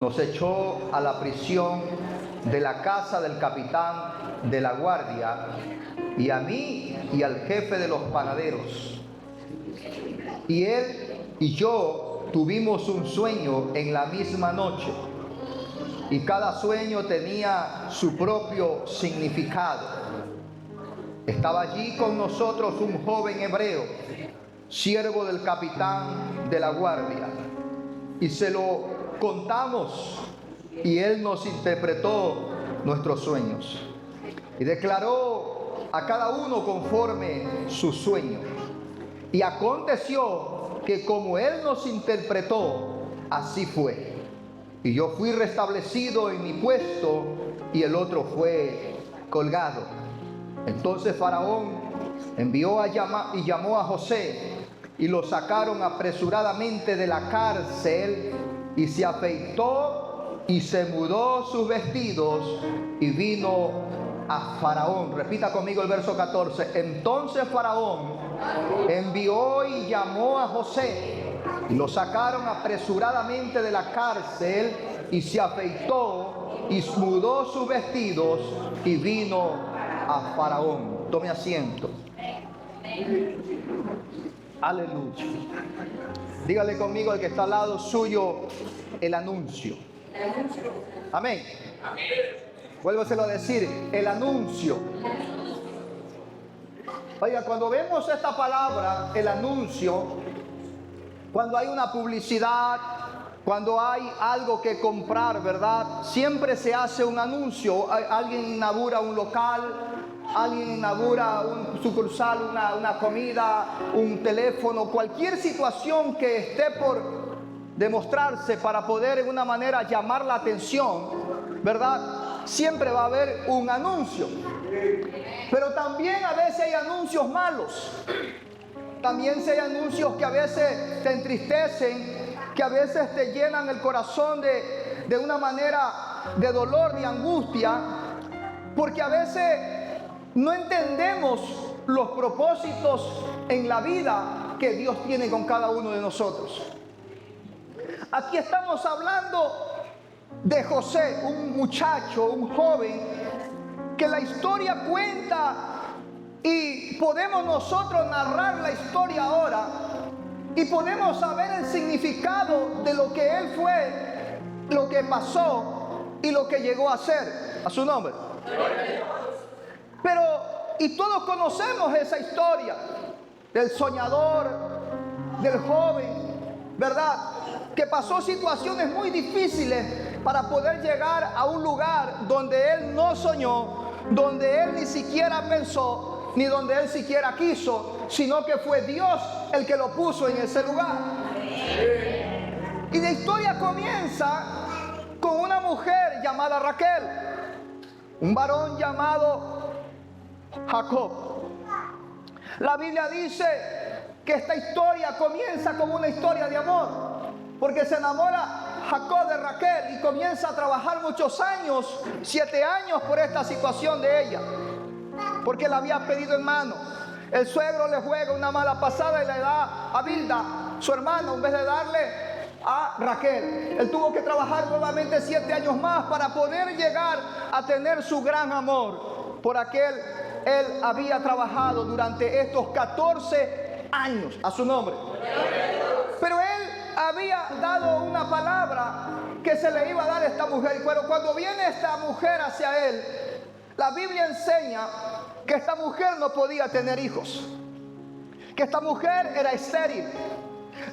nos echó a la prisión de la casa del capitán de la guardia, y a mí y al jefe de los panaderos. Y él y yo tuvimos un sueño en la misma noche, y cada sueño tenía su propio significado. Estaba allí con nosotros un joven hebreo, siervo del capitán de la guardia, y se lo contamos, y él nos interpretó nuestros sueños y declaró a cada uno conforme su sueño. Y aconteció que como él nos interpretó, así fue. Y yo fui restablecido en mi puesto, y el otro fue colgado. Entonces Faraón envió y llamó a José, y lo sacaron apresuradamente de la cárcel, y se afeitó y se mudó sus vestidos y vino a Faraón. Repita conmigo el verso 14. Entonces Faraón envió y llamó a José, y lo sacaron apresuradamente de la cárcel, y se afeitó y mudó sus vestidos y vino a Faraón. Tome asiento. Aleluya. Dígale conmigo al que está al lado suyo, el anuncio. Amén. Vuélvoselo a decir, el anuncio. Oiga, cuando vemos esta palabra, el anuncio, cuando hay una publicidad, cuando hay algo que comprar, ¿verdad? Siempre se hace un anuncio. Alguien inaugura un local, alguien inaugura un sucursal, una comida, un teléfono, cualquier situación que esté por demostrarse para poder de una manera llamar la atención, ¿verdad? Siempre va a haber un anuncio. Pero también a veces hay anuncios malos. También hay anuncios que a veces te entristecen, que a veces te llenan el corazón de una manera de dolor, de angustia, porque a veces no entendemos los propósitos en la vida que Dios tiene con cada uno de nosotros. Aquí estamos hablando de José, un muchacho, un joven, que la historia cuenta y podemos nosotros narrar la historia ahora y podemos saber el significado de lo que él fue, lo que pasó y lo que llegó a ser. A su nombre. Pero, y todos conocemos esa historia del soñador, del joven, ¿verdad? Que pasó situaciones muy difíciles para poder llegar a un lugar donde él no soñó, donde él ni siquiera pensó, ni donde él siquiera quiso, sino que fue Dios el que lo puso en ese lugar. Y la historia comienza con una mujer llamada Raquel, un varón llamado Jacob. La Biblia dice que esta historia comienza como una historia de amor, porque se enamora Jacob de Raquel y comienza a trabajar muchos años, 7 años por esta situación de ella, porque la había pedido en mano. El suegro le juega una mala pasada y le da a Bilda, su hermano, en vez de darle a Raquel. Él tuvo que trabajar nuevamente 7 años más para poder llegar a tener su gran amor por aquel. Él había trabajado durante estos 14 años, a su nombre. Pero él había dado una palabra que se le iba a dar a esta mujer. Pero cuando viene esta mujer hacia él, la Biblia enseña que esta mujer no podía tener hijos, que esta mujer era estéril.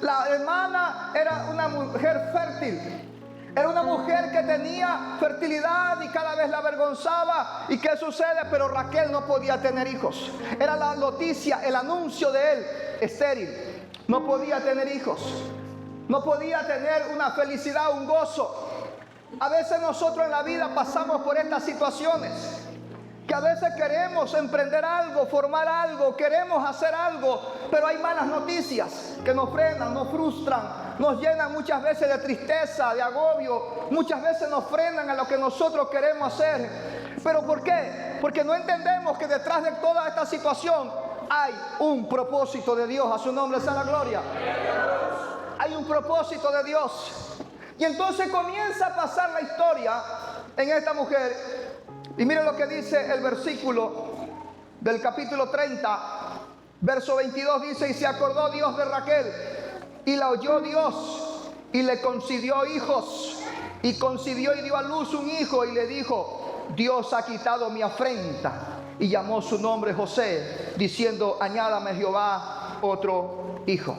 La hermana era una mujer fértil. Era una mujer que tenía fertilidad y cada vez la avergonzaba. ¿Y qué sucede? Pero Raquel no podía tener hijos. Era la noticia, el anuncio de él, estéril. No podía tener hijos. No podía tener una felicidad, un gozo. A veces nosotros en la vida pasamos por estas situaciones, que a veces queremos emprender algo, formar algo, queremos hacer algo, pero hay malas noticias que nos frenan, nos frustran, nos llenan muchas veces de tristeza, de agobio, muchas veces nos frenan a lo que nosotros queremos hacer. ¿Pero por qué? Porque no entendemos que detrás de toda esta situación hay un propósito de Dios. A su nombre sea la gloria. Hay un propósito de Dios. Y entonces comienza a pasar la historia en esta mujer. Y miren lo que dice el versículo del capítulo 30, verso 22, dice: y se acordó Dios de Raquel, y la oyó Dios, y le concedió hijos, y concibió y dio a luz un hijo, y le dijo: Dios ha quitado mi afrenta. Y llamó su nombre José, diciendo: añádame Jehová otro hijo.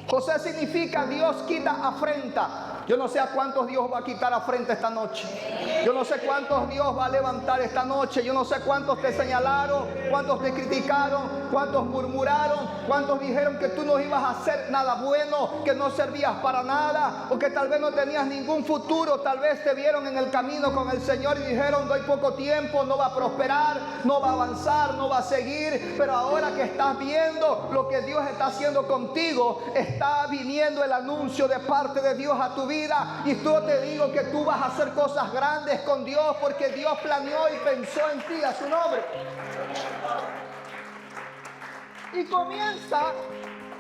José significa Dios quita afrenta. Yo no sé a cuántos Dios va a quitar afrenta esta noche. Yo no sé cuántos Dios va a levantar esta noche. Yo no sé cuántos te señalaron, cuántos te criticaron, cuántos murmuraron, cuántos dijeron que tú no ibas a hacer nada bueno, que no servías para nada, o que tal vez no tenías ningún futuro. Tal vez te vieron en el camino con el Señor y dijeron: doy poco tiempo, no va a prosperar, no va a avanzar, no va a seguir. Pero ahora que estás viendo lo que Dios está haciendo contigo, está viniendo el anuncio de parte de Dios a tu vida. Y yo te digo que tú vas a hacer cosas grandes con Dios, porque Dios planeó y pensó en ti, a su nombre. Y comienza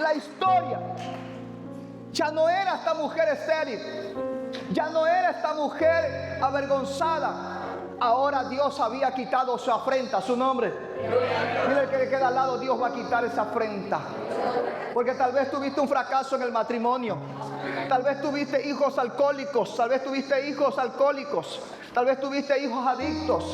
la historia. Ya no era esta mujer estéril, ya no era esta mujer avergonzada. Ahora Dios había quitado su afrenta, a su nombre. Mira el que le queda al lado: Dios va a quitar esa afrenta. Porque tal vez tuviste un fracaso en el matrimonio, tal vez tuviste hijos alcohólicos, tal vez tuviste hijos alcohólicos, tal vez tuviste hijos adictos,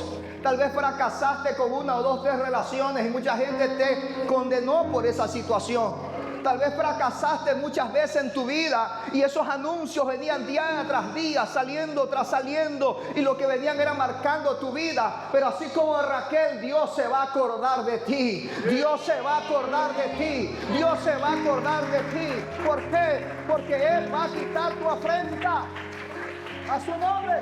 tal vez fracasaste con 1 o 2, 3 relaciones y mucha gente te condenó por esa situación. Tal vez fracasaste muchas veces en tu vida y esos anuncios venían día tras día, saliendo tras saliendo, y lo que venían era marcando tu vida. Pero así como Raquel, Dios se va a acordar de ti. Dios se va a acordar de ti. Dios se va a acordar de ti. ¿Por qué? Porque Él va a quitar tu afrenta, a su nombre.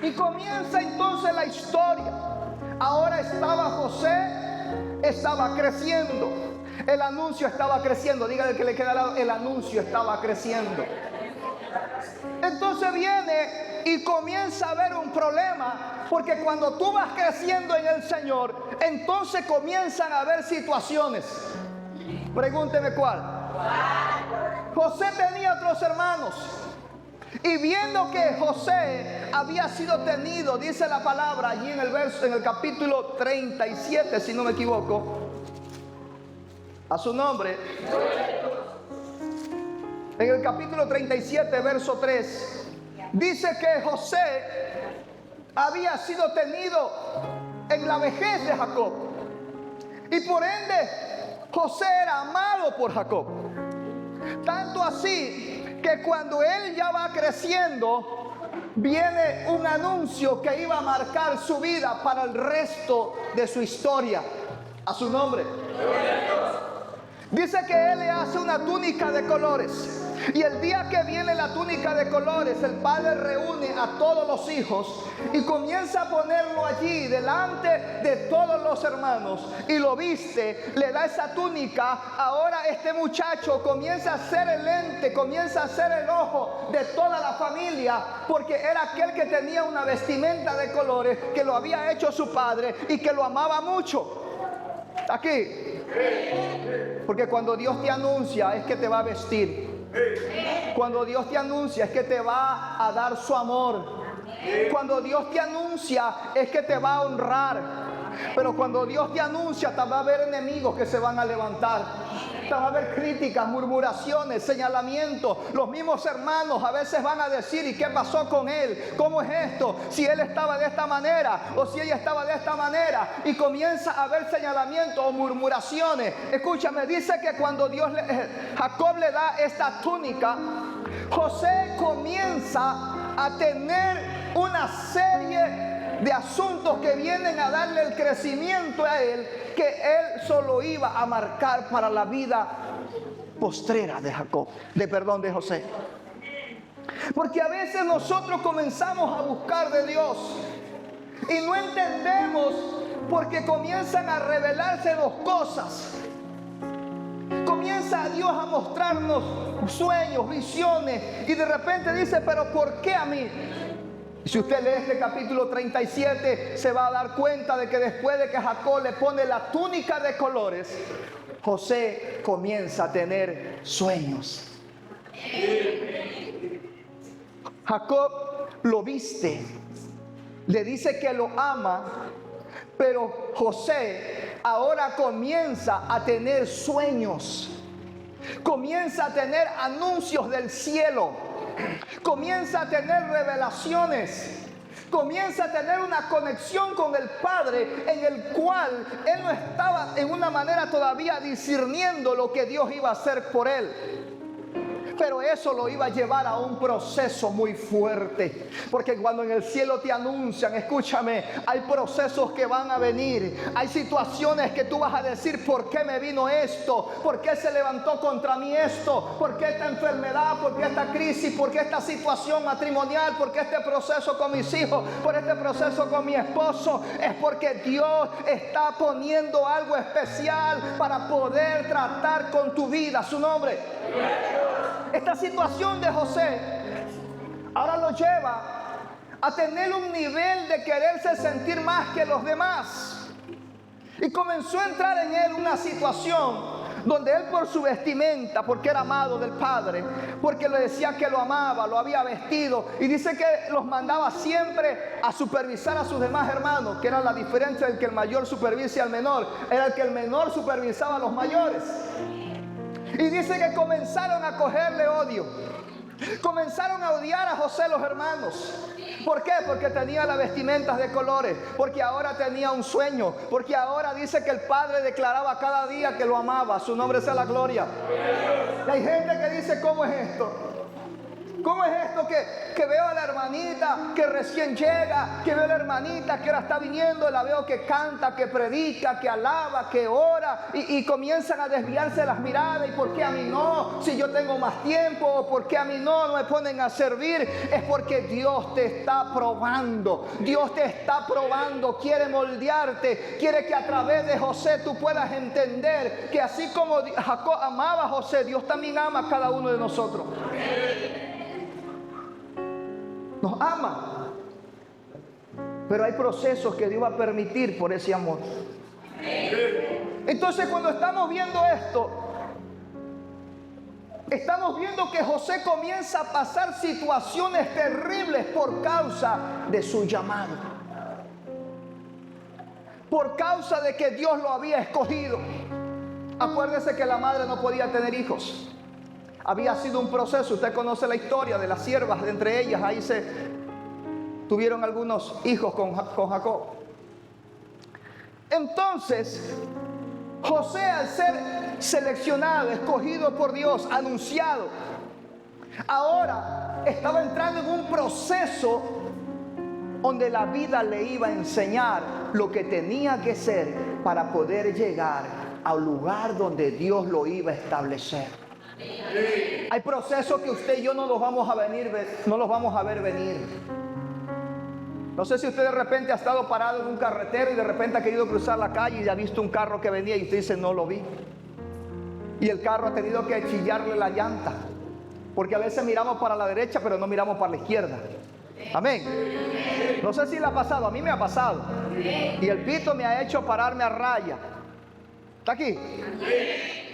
Y comienza entonces la historia. Ahora estaba José, estaba creciendo. El anuncio estaba creciendo. Dígale que le queda al lado: el anuncio estaba creciendo. Entonces viene y comienza a haber un problema, porque cuando tú vas creciendo en el Señor, entonces comienzan a haber situaciones. Pregúnteme cuál. José tenía otros hermanos, y viendo que José había sido tenido, dice la palabra allí en el capítulo 37, si no me equivoco, a su nombre, en el capítulo 37, verso 3, dice que José había sido tenido en la vejez de Jacob, y por ende José era amado por Jacob. Tanto así que cuando él ya va creciendo, viene un anuncio que iba a marcar su vida para el resto de su historia. A su nombre. Dice que él le hace una túnica de colores. Y el día que viene la túnica de colores, el padre reúne a todos los hijos y comienza a ponerlo allí delante de todos los hermanos, y lo viste, le da esa túnica. Ahora este muchacho comienza a ser el lente, comienza a ser el ojo de toda la familia, porque era aquel que tenía una vestimenta de colores que lo había hecho su padre y que lo amaba mucho. Aquí, porque cuando Dios te anuncia es que te va a vestir. Cuando Dios te anuncia es que te va a dar su amor. Cuando Dios te anuncia es que te va a honrar. Pero cuando Dios te anuncia, te va a haber enemigos que se van a levantar. Te va a haber críticas, murmuraciones, señalamientos. Los mismos hermanos a veces van a decir: ¿y qué pasó con él? ¿Cómo es esto? Si él estaba de esta manera, o si ella estaba de esta manera. Y comienza a haber señalamientos o murmuraciones. Escúchame, dice que cuando Jacob le da esta túnica, José comienza a tener una serie de asuntos que vienen a darle el crecimiento a él, que él solo iba a marcar para la vida postrera de de José. Porque a veces nosotros comenzamos a buscar de Dios y no entendemos, porque comienzan a revelarse dos cosas. Comienza Dios a mostrarnos sueños, visiones, y de repente dice: ¿pero por qué a mí? Si usted lee este capítulo 37, se va a dar cuenta de que después de que Jacob le pone la túnica de colores, José comienza a tener sueños. Jacob lo viste, le dice que lo ama, pero José ahora comienza a tener sueños, comienza a tener anuncios del cielo, comienza a tener revelaciones, comienza a tener una conexión con el Padre, en el cual él no estaba en una manera todavía discerniendo lo que Dios iba a hacer por él. Pero eso lo iba a llevar a un proceso muy fuerte. Porque cuando en el cielo te anuncian, escúchame, hay procesos que van a venir. Hay situaciones que tú vas a decir, ¿por qué me vino esto? ¿Por qué se levantó contra mí esto? ¿Por qué esta enfermedad? ¿Por qué esta crisis? ¿Por qué esta situación matrimonial? ¿Por qué este proceso con mis hijos? ¿Por este proceso con mi esposo? Es porque Dios está poniendo algo especial para poder tratar con tu vida. Su nombre. Esta situación de José ahora lo lleva a tener un nivel de quererse sentir más que los demás. Y comenzó a entrar en él una situación donde él, por su vestimenta, porque era amado del Padre, porque le decía que lo amaba, lo había vestido, y dice que los mandaba siempre a supervisar a sus demás hermanos, que era la diferencia del que el mayor supervisa al menor, era el que el menor supervisaba a los mayores. Y dice que comenzaron a cogerle odio. Comenzaron a odiar a José los hermanos. ¿Por qué? Porque tenía las vestimentas de colores. Porque ahora tenía un sueño. Porque ahora dice que el padre declaraba cada día que lo amaba. Su nombre sea la gloria. Y hay gente que dice, ¿cómo es esto? ¿Cómo es esto que veo a la hermanita que recién llega, que veo a la hermanita que ahora está viniendo, la veo que canta, que predica, que alaba, que ora, y comienzan a desviarse las miradas? ¿Y por qué a mí no? Si yo tengo más tiempo, ¿o por qué a mí no me ponen a servir? Es porque Dios te está probando. Dios te está probando, quiere moldearte, quiere que a través de José tú puedas entender que así como Jacob amaba a José, Dios también ama a cada uno de nosotros. Nos ama, pero hay procesos que Dios va a permitir por ese amor. Entonces, cuando estamos viendo esto, estamos viendo que José comienza a pasar situaciones terribles por causa de su llamado, por causa de que Dios lo había escogido. Acuérdese que la madre no podía tener hijos. Había sido un proceso. Usted conoce la historia de las siervas, de entre ellas ahí se tuvieron algunos hijos con Jacob. Entonces José, al ser seleccionado, escogido por Dios, anunciado, ahora estaba entrando en un proceso donde la vida le iba a enseñar lo que tenía que ser para poder llegar al lugar donde Dios lo iba a establecer. Hay procesos que usted y yo no los vamos a ver venir. No sé si usted de repente ha estado parado en un carretero y de repente ha querido cruzar la calle y ha visto un carro que venía y usted dice, no lo vi. Y el carro ha tenido que chillarle la llanta, porque a veces miramos para la derecha pero no miramos para la izquierda. Amén. No sé si le ha pasado, a mí me ha pasado. Y el pito me ha hecho pararme a raya. ¿Está aquí?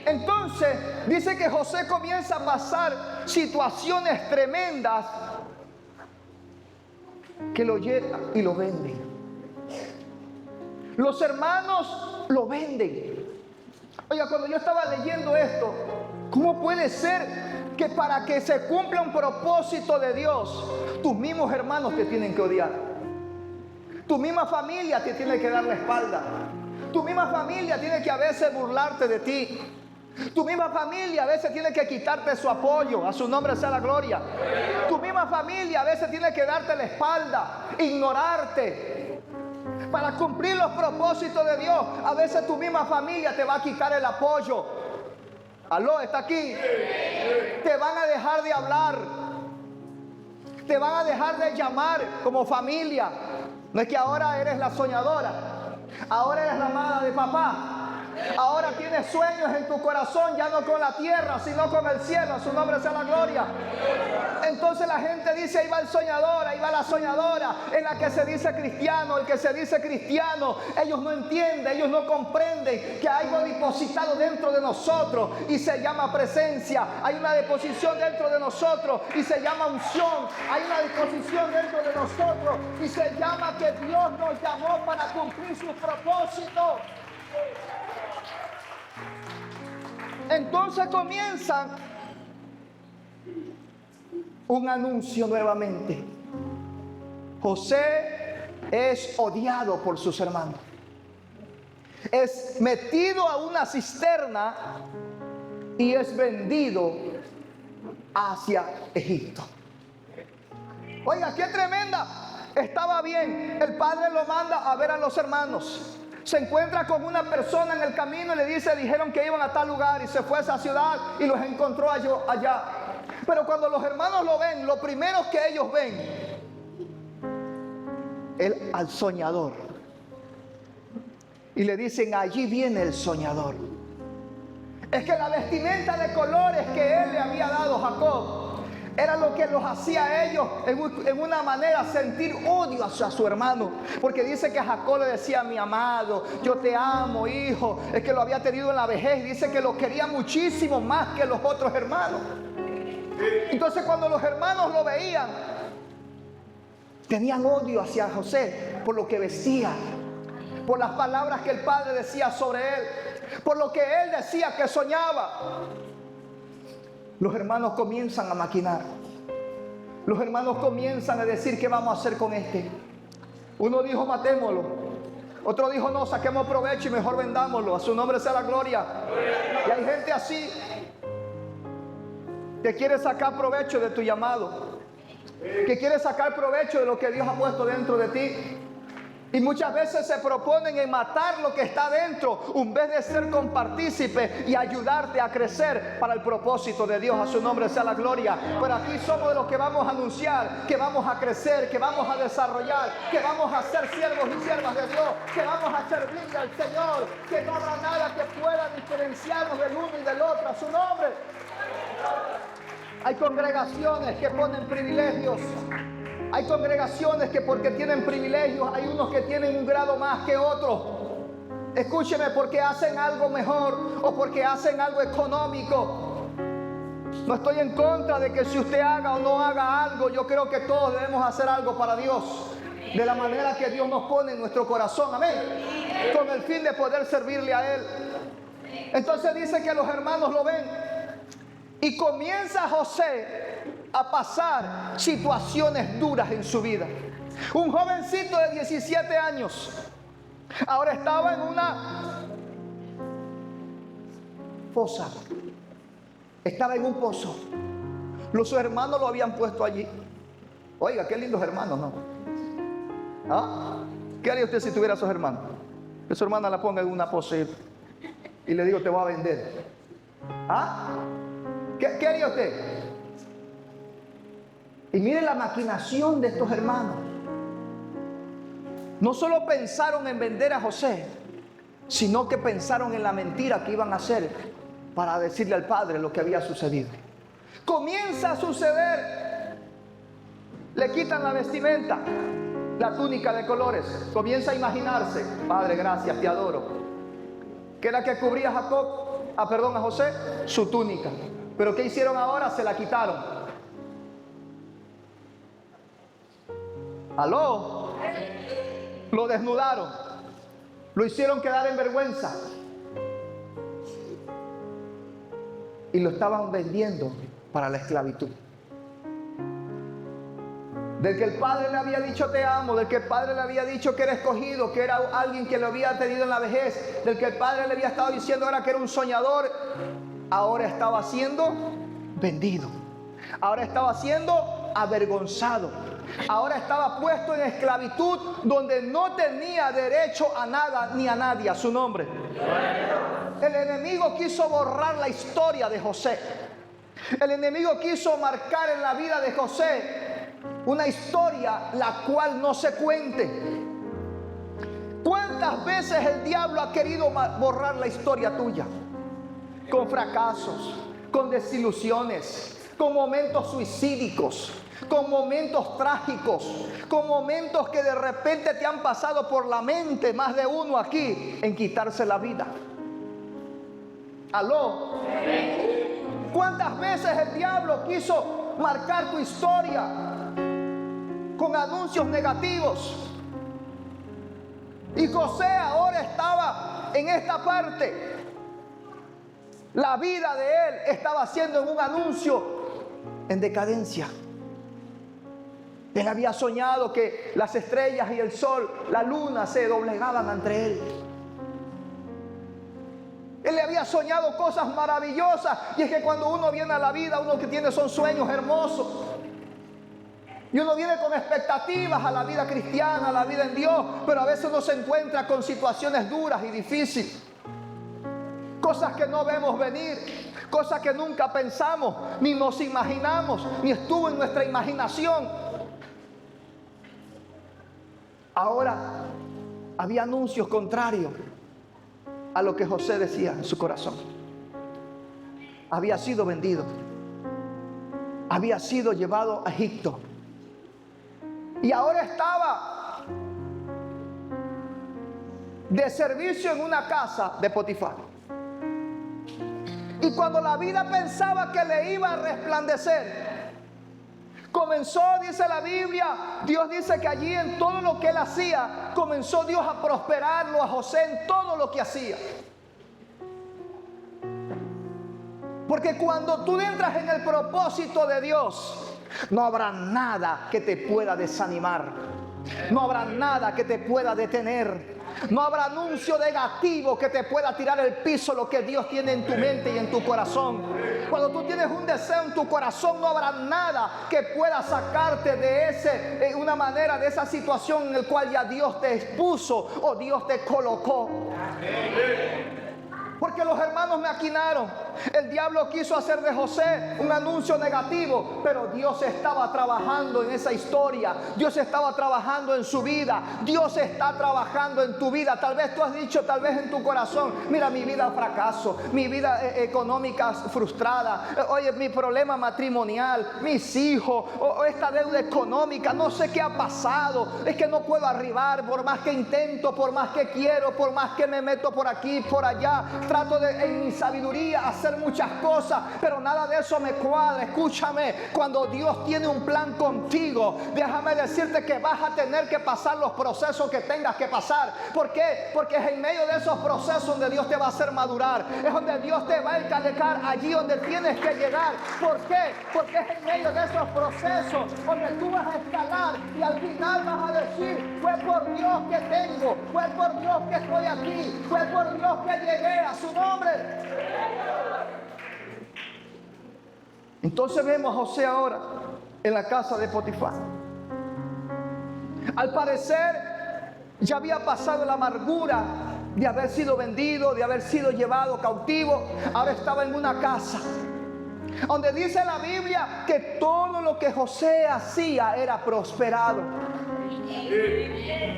Entonces dice que José comienza a pasar situaciones tremendas que lo llevan y lo venden. Los hermanos lo venden. Oiga, cuando yo estaba leyendo esto, ¿cómo puede ser que para que se cumpla un propósito de Dios, tus mismos hermanos te tienen que odiar? Tu misma familia te tiene que dar la espalda. Tu misma familia tiene que a veces burlarte de ti. Tu misma familia a veces tiene que quitarte su apoyo. A su nombre sea la gloria. Tu misma familia a veces tiene que darte la espalda, ignorarte. Para cumplir los propósitos de Dios, a veces tu misma familia te va a quitar el apoyo. Aló, ¿está aquí? Te van a dejar de hablar. Te van a dejar de llamar como familia. No es que ahora eres la soñadora, ahora eres la amada de papá. Ahora tienes sueños en tu corazón, ya no con la tierra, sino con el cielo. A su nombre sea la gloria. Entonces la gente dice, ahí va el soñador, ahí va la soñadora. En la que se dice cristiano, el que se dice cristiano, ellos no entienden, ellos no comprenden que hay algo depositado dentro de nosotros y se llama presencia. Hay una deposición dentro de nosotros y se llama unción. Hay una disposición dentro de nosotros y se llama que Dios nos llamó para cumplir sus propósitos. Entonces comienzan un anuncio nuevamente. José es odiado por sus hermanos. Es metido a una cisterna y es vendido hacia Egipto. Oiga, qué tremenda. Estaba bien. El padre lo manda a ver a los hermanos. Se encuentra con una persona en el camino y le dice, dijeron que iban a tal lugar, y se fue a esa ciudad y los encontró allá. Pero cuando los hermanos lo ven, lo primero que ellos ven es al soñador. Y le dicen, allí viene el soñador. Es que la vestimenta de colores que él le había dado a Jacob era lo que los hacía a ellos en una manera sentir odio hacia su hermano. Porque dice que Jacob le decía, mi amado, yo te amo, hijo. Es que lo había tenido en la vejez. Dice que lo quería muchísimo más que los otros hermanos. Entonces cuando los hermanos lo veían, tenían odio hacia José por lo que vestía, por las palabras que el padre decía sobre él, por lo que él decía que soñaba. Los hermanos comienzan a maquinar. Los hermanos comienzan a decir, ¿qué vamos a hacer con este? Uno dijo, matémoslo. Otro dijo, no, saquemos provecho y mejor vendámoslo. A su nombre sea la gloria. Y hay gente así que quiere sacar provecho de tu llamado, que quiere sacar provecho de lo que Dios ha puesto dentro de ti. Y muchas veces se proponen en matar lo que está dentro, en vez de ser compartícipe y ayudarte a crecer para el propósito de Dios. A su nombre sea la gloria. Pero aquí somos de los que vamos a anunciar, que vamos a crecer, que vamos a desarrollar, que vamos a ser siervos y siervas de Dios, que vamos a servirle al Señor, que no habrá nada que pueda diferenciarnos del uno y del otro. A su nombre. Hay congregaciones que ponen privilegios. Hay congregaciones que porque tienen privilegios, hay unos que tienen un grado más que otros. Escúcheme, porque hacen algo mejor o porque hacen algo económico. No estoy en contra de que si usted haga o no haga algo. Yo creo que todos debemos hacer algo para Dios, de la manera que Dios nos pone en nuestro corazón, amén, con el fin de poder servirle a Él. Entonces dice que los hermanos lo ven y comienza José a pasar situaciones duras en su vida. Un jovencito de 17 años ahora estaba en una fosa, estaba en un pozo. Los hermanos lo habían puesto allí. Oiga, qué lindos hermanos, ¿no? ¿Ah? ¿Qué haría usted si tuviera a sus hermanos? Que su hermana la ponga en una fosa y le digo, te voy a vender. ¿Ah? ¿Qué haría usted? Y miren la maquinación de estos hermanos. No solo pensaron en vender a José, sino que pensaron en la mentira que iban a hacer para decirle al padre lo que había sucedido. Comienza a suceder. Le quitan la vestimenta, la túnica de colores. Comienza a imaginarse, Padre, gracias, te adoro. ¿Qué era que cubría a José? Su túnica. Pero ¿qué hicieron ahora? Se la quitaron. ¿Aló? Lo desnudaron. Lo hicieron quedar en vergüenza. Y lo estaban vendiendo para la esclavitud. Del que el padre le había dicho te amo, del que el padre le había dicho que era escogido, que era alguien que lo había tenido en la vejez, del que el padre le había estado diciendo ahora que era un soñador, ahora estaba siendo vendido. Ahora estaba siendo avergonzado. Ahora estaba puesto en esclavitud donde no tenía derecho a nada ni a nadie. A su nombre. El enemigo quiso borrar la historia de José. El enemigo quiso marcar en la vida de José una historia la cual no se cuente. ¿Cuántas veces el diablo ha querido borrar la historia tuya? Con fracasos, con desilusiones, con momentos suicídicos, con momentos trágicos, con momentos que de repente te han pasado por la mente, más de uno aquí, en quitarse la vida. ¿Aló? ¿Cuántas veces el diablo quiso marcar tu historia con anuncios negativos? Y José ahora estaba en esta parte. La vida de él estaba siendo en un anuncio en decadencia. Él había soñado que las estrellas y el sol, la luna se doblegaban ante él. Él le había soñado cosas maravillosas. Y es que cuando uno viene a la vida, uno que tiene son sueños hermosos. Y uno viene con expectativas a la vida cristiana, a la vida en Dios. Pero a veces uno se encuentra con situaciones duras y difíciles. Cosas que no vemos venir. Cosas que nunca pensamos, ni nos imaginamos, ni estuvo en nuestra imaginación. Ahora había anuncios contrarios a lo que José decía en su corazón. Había sido vendido. Había sido llevado a Egipto. Y ahora estaba de servicio en una casa de Potifar. Y cuando la vida pensaba que le iba a resplandecer, comenzó, dice la Biblia, Dios dice que allí en todo lo que él hacía, comenzó Dios a prosperarlo a José en todo lo que hacía. Porque cuando tú entras en el propósito de Dios, no habrá nada que te pueda desanimar. No habrá nada que te pueda detener. No habrá anuncio negativo que te pueda tirar al piso lo que Dios tiene en tu mente y en tu corazón. Cuando tú tienes un deseo en tu corazón, no habrá nada que pueda sacarte de una manera, de esa situación en la cual ya Dios te expuso o Dios te colocó. Porque los hermanos maquinaron. El diablo quiso hacer de José un anuncio negativo, pero Dios estaba trabajando en esa historia. Dios estaba trabajando en su vida. Dios está trabajando en tu vida. Tal vez tú has dicho, tal vez en tu corazón, mira, mi vida fracaso, mi vida económica frustrada, oye, mi problema matrimonial, mis hijos, o esta deuda económica, no sé qué ha pasado, es que no puedo arribar, por más que intento, por más que quiero, por más que me meto por aquí, por allá, trato de en mi sabiduría hacer muchas cosas, pero nada de eso me cuadra. Escúchame, cuando Dios tiene un plan contigo, déjame decirte que vas a tener que pasar los procesos que tengas que pasar. ¿Por qué? Porque es en medio de esos procesos donde Dios te va a hacer madurar, es donde Dios te va a encadenar allí donde tienes que llegar. ¿Por qué? Porque es en medio de esos procesos donde tú vas a escalar y al final vas a decir, fue por Dios que tengo, fue por Dios que estoy aquí, fue por Dios que llegué a su nombre. Entonces vemos a José ahora en la casa de Potifar. Al parecer ya había pasado la amargura de haber sido vendido, de haber sido llevado cautivo. Ahora estaba en una casa donde dice la Biblia que todo lo que José hacía era prosperado.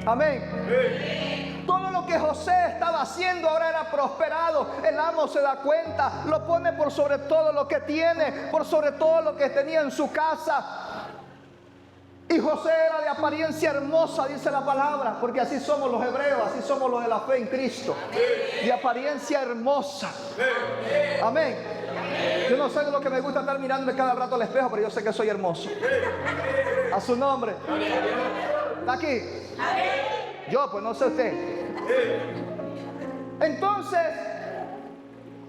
Amén. Todo lo que José estaba haciendo ahora era prosperado. El amo se da cuenta, lo pone por sobre todo lo que tiene, por sobre todo lo que tenía en su casa. Y José era de apariencia hermosa, dice la palabra, porque así somos los hebreos, así somos los de la fe en Cristo. De apariencia hermosa. Amén. Yo no sé de lo que me gusta estar mirándome cada rato al espejo, pero yo sé que soy hermoso. A su nombre. ¿Está aquí? Yo, pues no sé usted. Entonces,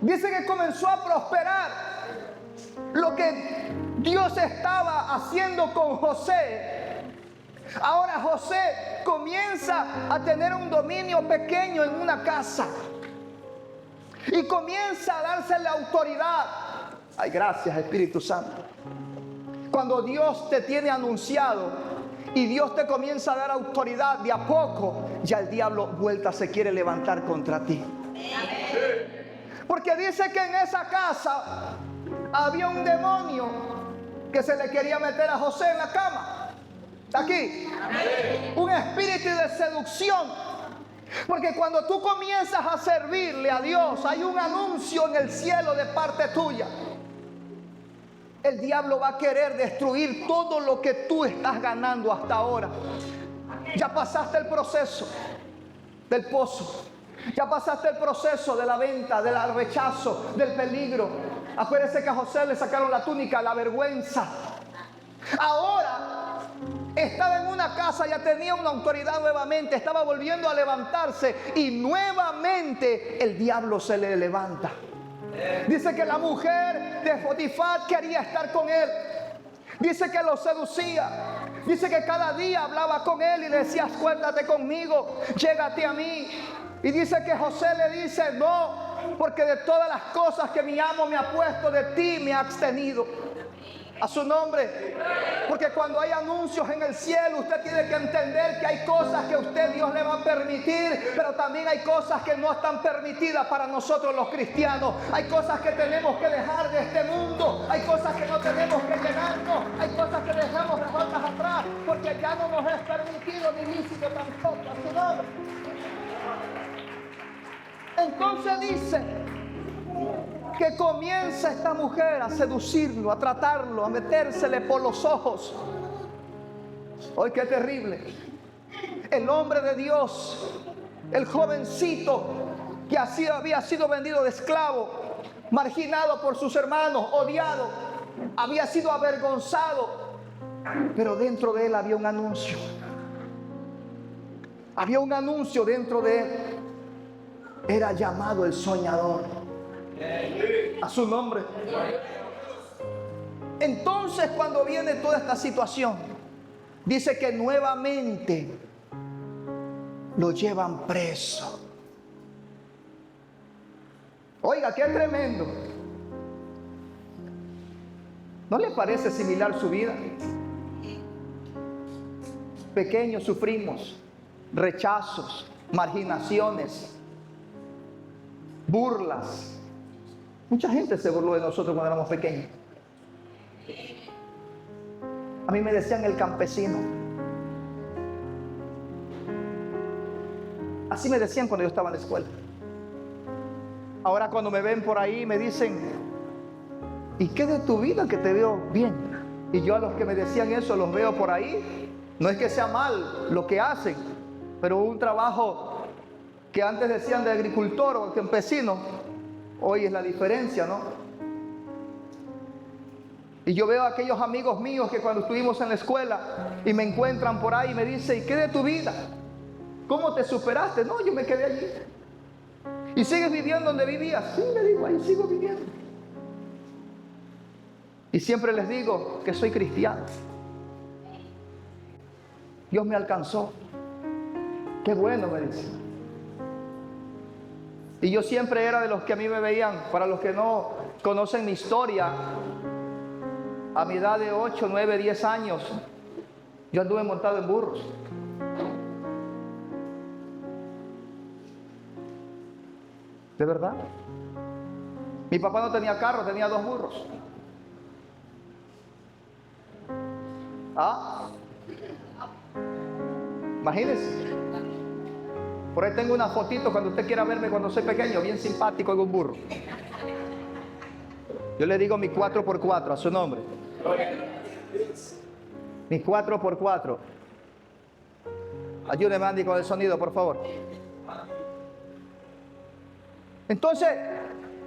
dice que comenzó a prosperar lo que Dios estaba haciendo con José. Ahora José comienza a tener un dominio pequeño en una casa. Y comienza a darse la autoridad. Ay, gracias, Espíritu Santo. Cuando Dios te tiene anunciado y Dios te comienza a dar autoridad, de a poco ya el diablo vuelta se quiere levantar contra ti. Porque dice que en esa casa había un demonio que se le quería meter a José en la cama. Aquí, un espíritu de seducción Porque cuando tú comienzas a servirle a Dios, hay un anuncio en el cielo de parte tuya. El diablo va a querer destruir todo lo que tú estás ganando hasta ahora. Ya pasaste el proceso del pozo. Ya pasaste el proceso de la venta, del rechazo, del peligro. Acuérdese que a José le sacaron la túnica, la vergüenza. Ahora estaba en una casa, ya tenía una autoridad nuevamente, estaba volviendo a levantarse y nuevamente el diablo se le levanta. Dice que la mujer de Potifar quería estar con él. Dice que lo seducía. Dice que cada día hablaba con él y le decía: acuérdate conmigo, llégate a mí. Y dice que José le dice: no, porque de todas las cosas que mi amo me ha puesto, de ti me ha abstenido. A su nombre. Porque cuando hay anuncios en el cielo, usted tiene que entender que hay cosas que Dios le va a permitir, pero también hay cosas que no están permitidas para nosotros los cristianos. Hay cosas que tenemos que dejar de este mundo, hay cosas que no tenemos que llenarnos, hay cosas que dejamos revueltas atrás, porque ya no nos es permitido ni lícito tampoco. A su nombre. Entonces dice que comienza esta mujer a seducirlo, a tratarlo, a metérsele por los ojos. ¡Ay, qué terrible! El hombre de Dios, el jovencito que había sido vendido de esclavo, marginado por sus hermanos, odiado, había sido avergonzado, pero dentro de él había un anuncio. Había un anuncio dentro de él. Era llamado el soñador. A su nombre. Entonces, cuando viene toda esta situación, dice que nuevamente lo llevan preso. Oiga, qué tremendo. ¿No le parece similar su vida? Pequeños sufrimos rechazos, marginaciones, burlas. Mucha gente se burló de nosotros cuando éramos pequeños. A mí me decían el campesino. Así me decían cuando yo estaba en la escuela. Ahora cuando me ven por ahí me dicen: ¿y qué de tu vida que te veo bien? Y yo a los que me decían eso los veo por ahí. No es que sea mal lo que hacen, pero un trabajo que antes decían de agricultor o campesino, hoy es la diferencia, ¿no? Y yo veo a aquellos amigos míos que cuando estuvimos en la escuela y me encuentran por ahí y me dicen: ¿y qué de tu vida? ¿Cómo te superaste? No, yo me quedé allí. ¿Y sigues viviendo donde vivías? Sí, le digo, ahí sigo viviendo. Y siempre les digo que soy cristiano. Dios me alcanzó. Qué bueno, me dicen. Y yo siempre era de los que a mí me veían. Para los que no conocen mi historia, a mi edad de 8, 9, 10 años, yo anduve montado en burros. ¿De verdad? Mi papá no tenía carro, tenía 2 burros. Imagínense. Por ahí tengo una fotito cuando usted quiera verme cuando soy pequeño, bien simpático en un burro. Yo le digo mi 4x4 a su nombre. Mi 4x4. Ayúdeme, Andy, con el sonido, por favor. Entonces,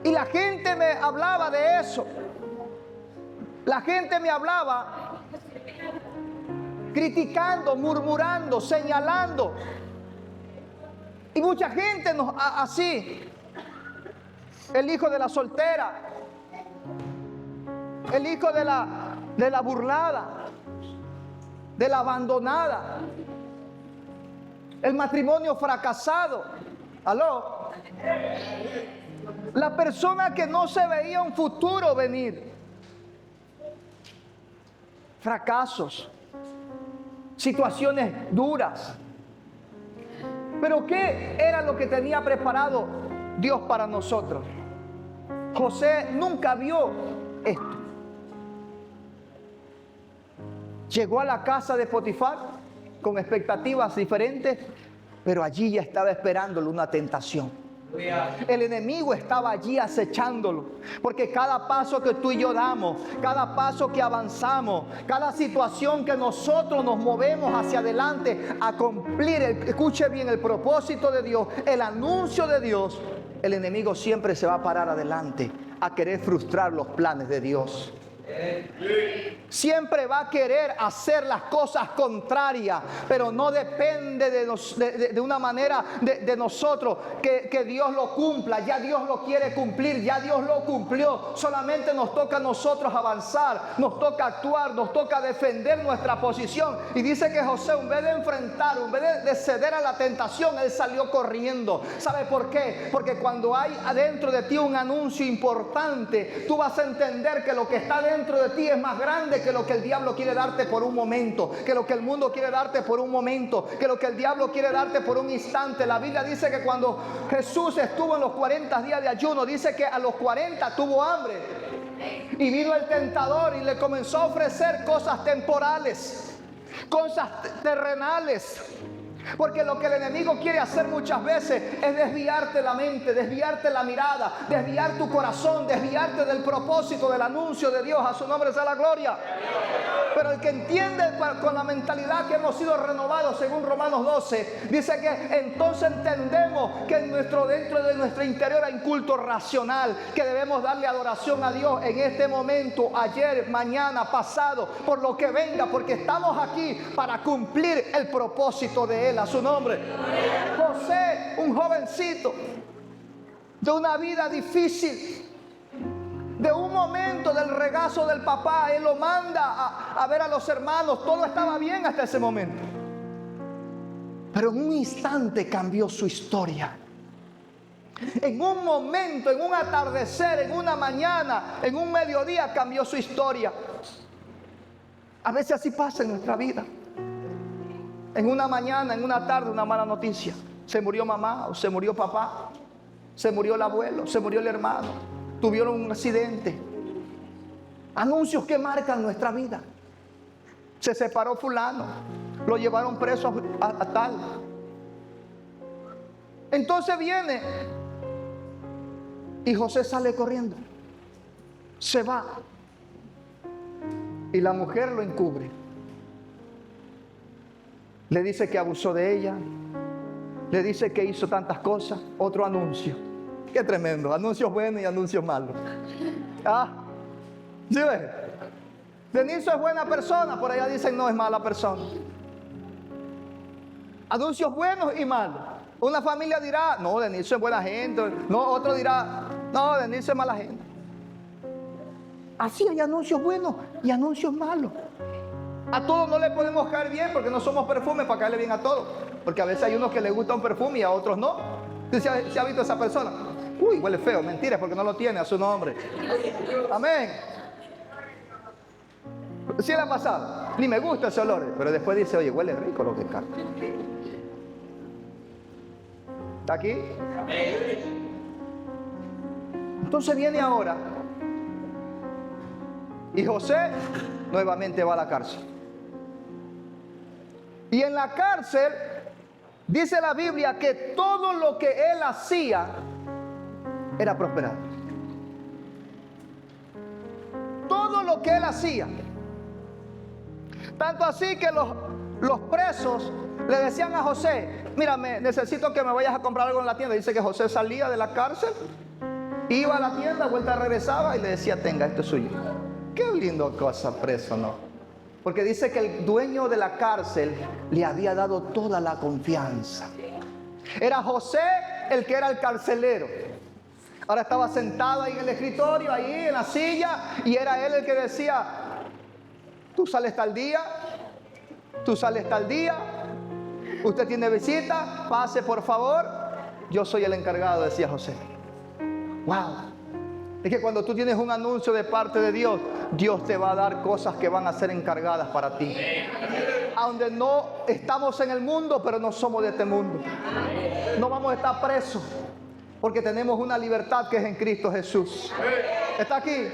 y la gente me hablaba de eso. La gente me hablaba criticando, murmurando, señalando. Y mucha gente así. El hijo de la soltera, el hijo de la burlada, de la abandonada, el matrimonio fracasado. ¿Aló? La persona que no se veía un futuro venir. Fracasos, situaciones duras. Pero ¿qué era lo que tenía preparado Dios para nosotros? José nunca vio esto. Llegó a la casa de Potifar con expectativas diferentes, Pero allí ya estaba esperándole una tentación. El enemigo estaba allí acechándolo, porque cada paso que tú y yo damos, cada paso que avanzamos, cada situación que nosotros nos movemos hacia adelante a cumplir, escuche bien, el propósito de Dios, el anuncio de Dios, el enemigo siempre se va a parar adelante a querer frustrar los planes de Dios. Siempre va a querer hacer las cosas contrarias, pero no depende de una manera de nosotros que Dios lo cumpla. Ya Dios lo quiere cumplir, ya Dios lo cumplió. Solamente nos toca a nosotros avanzar, nos toca actuar, nos toca defender nuestra posición. Y dice que José, en vez de enfrentar, en vez de ceder a la tentación, él salió corriendo. ¿Sabe por qué? Porque cuando hay adentro de ti un anuncio importante, tú vas a entender que lo que está dentro de ti es más grande que lo que el diablo quiere darte por un momento, que lo que el mundo quiere darte por un momento, que lo que el diablo quiere darte por un instante. La Biblia dice que cuando Jesús estuvo en los 40 días de ayuno, dice que a los 40 tuvo hambre y vino el tentador y le comenzó a ofrecer cosas temporales, cosas terrenales. Porque lo que el enemigo quiere hacer muchas veces es desviarte la mente, desviarte la mirada, desviar tu corazón, desviarte del propósito, del anuncio de Dios. A su nombre sea la gloria. Pero el que entiende con la mentalidad que hemos sido renovados según Romanos 12, dice que entonces entendemos que dentro de nuestro interior hay un culto racional, que debemos darle adoración a Dios en este momento, ayer, mañana, pasado, por lo que venga, porque estamos aquí para cumplir el propósito de Él. A su nombre. José, un jovencito de una vida difícil, de un momento del regazo del papá, él lo manda a ver a los hermanos. Todo estaba bien hasta ese momento, pero en un instante cambió su historia. En un momento, en un atardecer, en una mañana, en un mediodía, cambió su historia. A veces así pasa en nuestra vida. En una mañana, en una tarde, una mala noticia. Se murió mamá o se murió papá. Se murió el abuelo, se murió el hermano. Tuvieron un accidente. Anuncios que marcan nuestra vida. Se separó fulano. Lo llevaron preso a tal. Entonces viene y José sale corriendo. Se va. Y la mujer lo encubre. Le dice que abusó de ella. Le dice que hizo tantas cosas. Otro anuncio. Qué tremendo. Anuncios buenos y anuncios malos. ¿Sí ves? Denilson es buena persona. Por allá dicen no, es mala persona. Anuncios buenos y malos. Una familia dirá, no, Denilson es buena gente. No, otro dirá, no, Denilson es mala gente. Así hay anuncios buenos y anuncios malos. A todos no le podemos caer bien porque no somos perfumes para caerle bien a todos. Porque a veces hay unos que les gusta un perfume y a otros no. ¿Se ha visto esa persona? Uy, huele feo. Mentira, porque no lo tiene a su nombre. Amén. Sí le ha pasado. Ni me gusta ese olor. Pero después dice, oye, huele rico lo que está. ¿Está aquí? Entonces viene ahora. Y José nuevamente va a la cárcel. Y en la cárcel, dice la Biblia que todo lo que él hacía era prosperar. Todo lo que él hacía. Tanto así que los presos le decían a José, mírame, necesito que me vayas a comprar algo en la tienda. Dice que José salía de la cárcel, iba a la tienda, vuelta regresaba y le decía, tenga, esto es suyo. Qué lindo cosa preso, ¿no? Porque dice que el dueño de la cárcel le había dado toda la confianza. Era José el que era el carcelero. Ahora estaba sentado ahí en el escritorio, ahí en la silla, y era él el que decía, tú sales tal día, tú sales tal día, usted tiene visita, pase por favor, yo soy el encargado, decía José. Wow. Es que cuando tú tienes un anuncio de parte de Dios, Dios te va a dar cosas que van a ser encargadas para ti. Aunque no estamos en el mundo, pero no somos de este mundo. No vamos a estar presos, porque tenemos una libertad que es en Cristo Jesús. ¿Está aquí?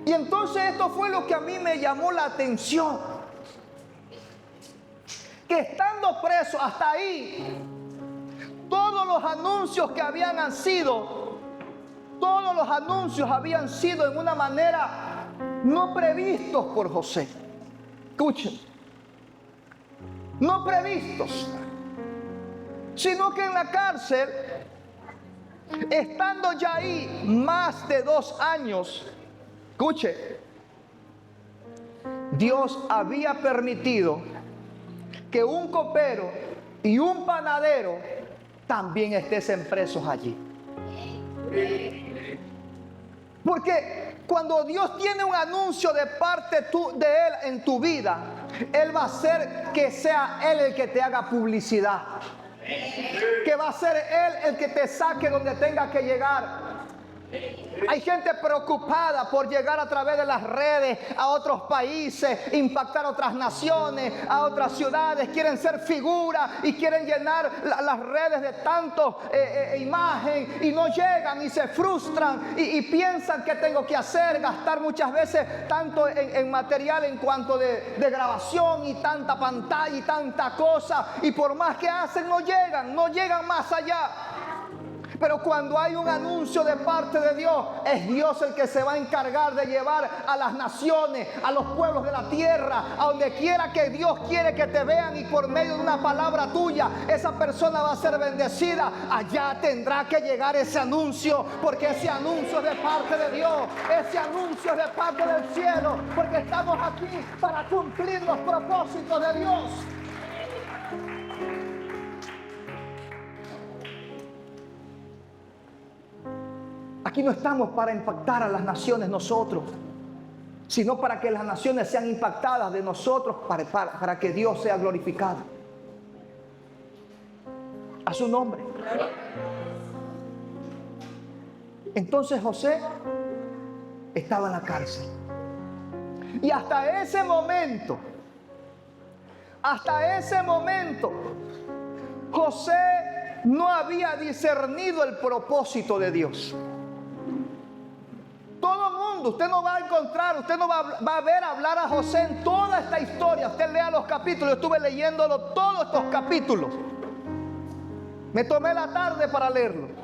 Y entonces esto fue lo que a mí me llamó la atención. que estando preso hasta ahí, todos los anuncios que habían sido, todos los anuncios habían sido en una manera no previstos por José. Escuchen, no previstos, sino que en la cárcel, estando ya ahí más de 2 años, escuche, Dios había permitido que un copero y un panadero también estén presos allí. Porque cuando Dios tiene un anuncio de parte de Él en tu vida, Él va a hacer que sea Él el que te haga publicidad, que va a ser Él el que te saque donde tenga que llegar. Hay gente preocupada por llegar a través de las redes a otros países, impactar a otras naciones, a otras ciudades. Quieren ser figuras y quieren llenar las redes de tanto imagen, y no llegan y se frustran y piensan que tengo que hacer, gastar muchas veces tanto en material en cuanto de grabación y tanta pantalla y tanta cosa, y por más que hacen no llegan más allá. Pero cuando hay un anuncio de parte de Dios, es Dios el que se va a encargar de llevar a las naciones, a los pueblos de la tierra, a donde quiera que Dios quiere que te vean, y por medio de una palabra tuya, esa persona va a ser bendecida. Allá tendrá que llegar ese anuncio, porque ese anuncio es de parte de Dios, ese anuncio es de parte del cielo, porque estamos aquí para cumplir los propósitos de Dios. Aquí no estamos para impactar a las naciones nosotros, sino para que las naciones sean impactadas de nosotros, para que Dios sea glorificado. A su nombre. Entonces José estaba en la cárcel. Y hasta ese momento, José no había discernido el propósito de Dios. Todo el mundo, usted no va a encontrar, usted no va a ver hablar a José en toda esta historia. Usted lea los capítulos, yo estuve leyéndolo todos estos capítulos. Me tomé la tarde para leerlo.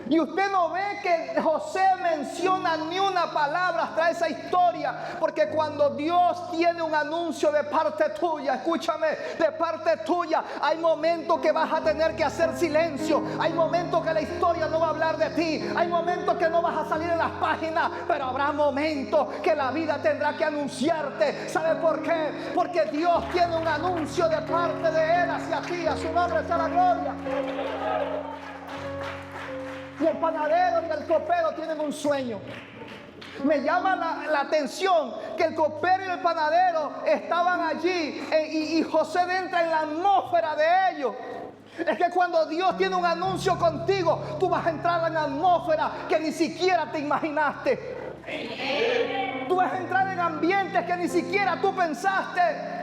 Y usted no ve que José menciona ni una palabra hasta esa historia, porque cuando Dios tiene un anuncio de parte tuya, escúchame, de parte tuya, hay momentos que vas a tener que hacer silencio, hay momentos que la historia no va a hablar de ti, hay momentos que no vas a salir en las páginas, pero habrá momentos que la vida tendrá que anunciarte. ¿Sabe por qué? Porque Dios tiene un anuncio de parte de Él hacia ti. A su nombre sea la gloria. Y el panadero y el copero tienen un sueño. Me llama la atención que el copero y el panadero estaban allí, y José entra en la atmósfera de ellos. Es que cuando Dios tiene un anuncio contigo, tú vas a entrar en la atmósfera que ni siquiera te imaginaste. Tú vas a entrar en ambientes que ni siquiera tú pensaste.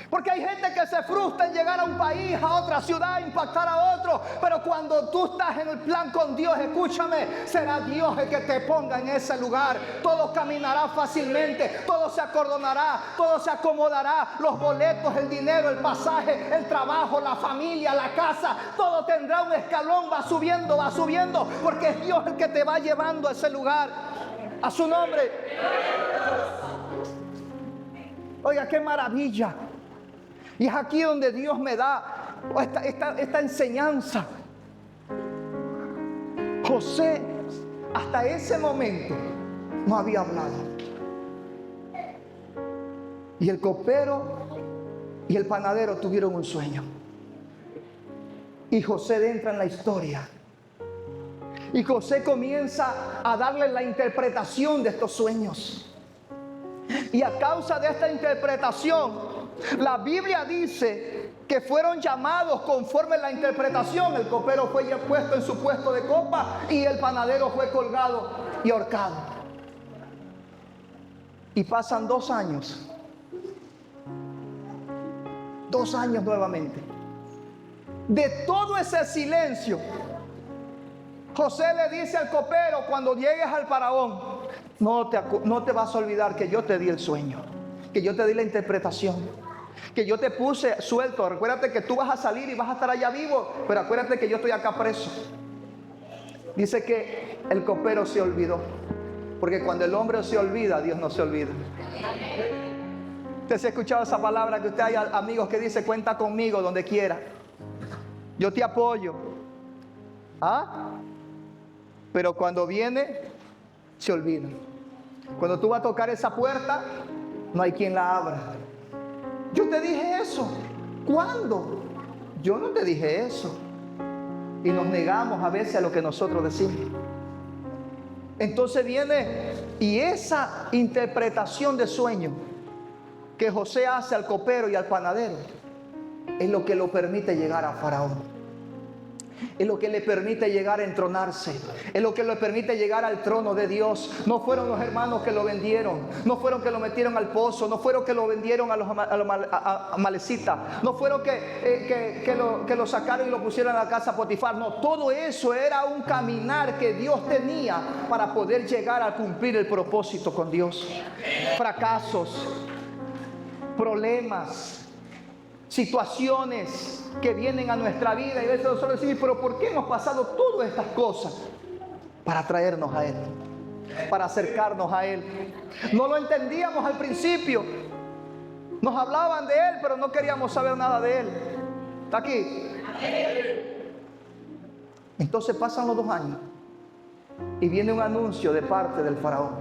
Porque hay gente que se frustra en llegar a un país, a otra ciudad, impactar a otro. Pero cuando tú estás en el plan con Dios, escúchame, será Dios el que te ponga en ese lugar. Todo caminará fácilmente, todo se acordonará, todo se acomodará. Los boletos, el dinero, el pasaje, el trabajo, la familia, la casa, todo tendrá un escalón, va subiendo, porque es Dios el que te va llevando a ese lugar. A su nombre. Oiga, qué maravilla. Y es aquí donde Dios me da esta enseñanza. José hasta ese momento no había hablado. Y el copero y el panadero tuvieron un sueño. Y José entra en la historia. Y José comienza a darle la interpretación de estos sueños. Y a causa de esta interpretación, la Biblia dice que fueron llamados conforme a la interpretación. El copero fue puesto en su puesto de copa y el panadero fue colgado y ahorcado. Y pasan 2 años. 2 años nuevamente. De todo ese silencio, José le dice al copero: cuando llegues al faraón, no te vas a olvidar que yo te di el sueño, que yo te di la interpretación. Que yo te puse suelto. Recuérdate que tú vas a salir y vas a estar allá vivo, pero acuérdate que yo estoy acá preso. Dice que el copero se olvidó. Porque cuando el hombre se olvida, Dios no se olvida. Usted se ha escuchado esa palabra que usted hay amigos que dice: cuenta conmigo donde quiera. Yo te apoyo. ¿Ah? Pero cuando viene, se olvida. Cuando tú vas a tocar esa puerta, no hay quien la abra. Yo te dije eso. ¿Cuándo? Yo no te dije eso. Y nos negamos a veces a lo que nosotros decimos. Entonces viene, y esa interpretación de sueño que José hace al copero y al panadero es lo que lo permite llegar a Faraón. Es lo que le permite llegar a entronarse. Es lo que le permite llegar al trono de Dios. No fueron los hermanos que lo vendieron. No fueron que lo metieron al pozo. No fueron que lo vendieron a los amalecitas. No fueron que lo sacaron y lo pusieron en la casa Potifar. No, todo eso era un caminar que Dios tenía para poder llegar a cumplir el propósito con Dios. Fracasos, problemas, situaciones que vienen a nuestra vida, y a veces nosotros decimos: pero ¿por qué hemos pasado todas estas cosas? Para traernos a Él, para acercarnos a Él. No lo entendíamos al principio. Nos hablaban de Él, pero no queríamos saber nada de Él. ¿Está aquí? Entonces pasan los 2 años y viene un anuncio de parte del faraón,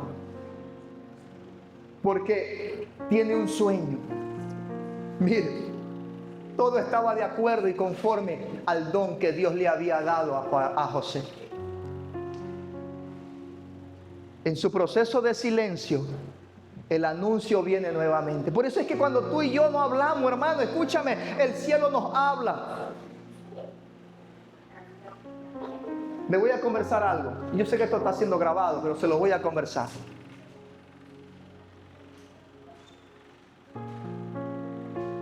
porque tiene un sueño. Mire, todo estaba de acuerdo y conforme al don que Dios le había dado a José. En su proceso de silencio, el anuncio viene nuevamente. Por eso es que cuando tú y yo no hablamos, hermano, escúchame, el cielo nos habla. Me voy a conversar algo. Yo sé que esto está siendo grabado, pero se lo voy a conversar.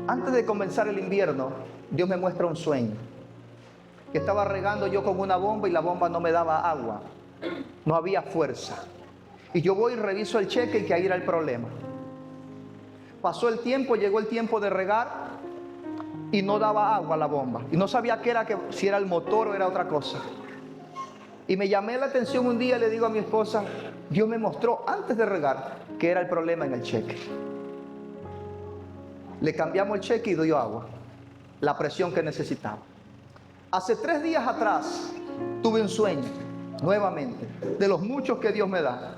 Antes de comenzar el invierno, Dios me muestra un sueño. Que estaba regando yo con una bomba y la bomba no me daba agua. No había fuerza. Y yo voy y reviso el cheque, y que ahí era el problema. Pasó el tiempo, llegó el tiempo de regar y no daba agua a la bomba. Y no sabía qué era, si era el motor o era otra cosa. Y me llamé la atención un día y le digo a mi esposa: Dios me mostró antes de regar que era el problema en el cheque. Le cambiamos el cheque y dio agua, la presión que necesitaba. Hace 3 días atrás tuve un sueño, nuevamente, de los muchos que Dios me da.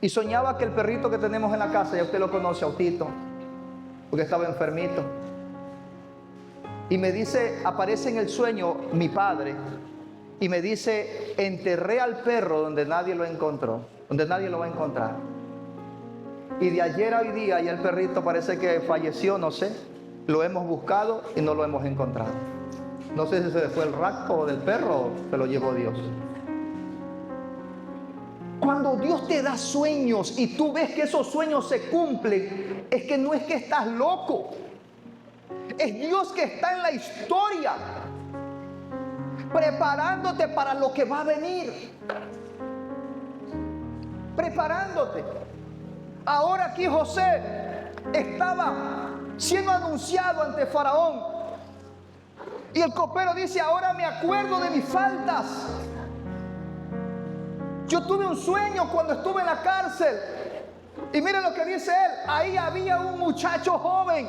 Y soñaba que el perrito que tenemos en la casa, ya usted lo conoce, Autito, porque estaba enfermito. Y me dice, aparece en el sueño mi padre, y me dice: enterré al perro donde nadie lo encontró, donde nadie lo va a encontrar. Y de ayer a hoy día ya el perrito parece que falleció, no sé. Lo hemos buscado y no lo hemos encontrado. No sé si se le fue el rapto del perro o se lo llevó Dios. Cuando Dios te da sueños y tú ves que esos sueños se cumplen, es que no es que estás loco. Es Dios que está en la historia, preparándote para lo que va a venir. Preparándote. Ahora aquí José estaba siendo anunciado ante Faraón. Y el copero dice: ahora me acuerdo de mis faltas. Yo tuve un sueño cuando estuve en la cárcel. Y miren lo que dice él: ahí había un muchacho joven.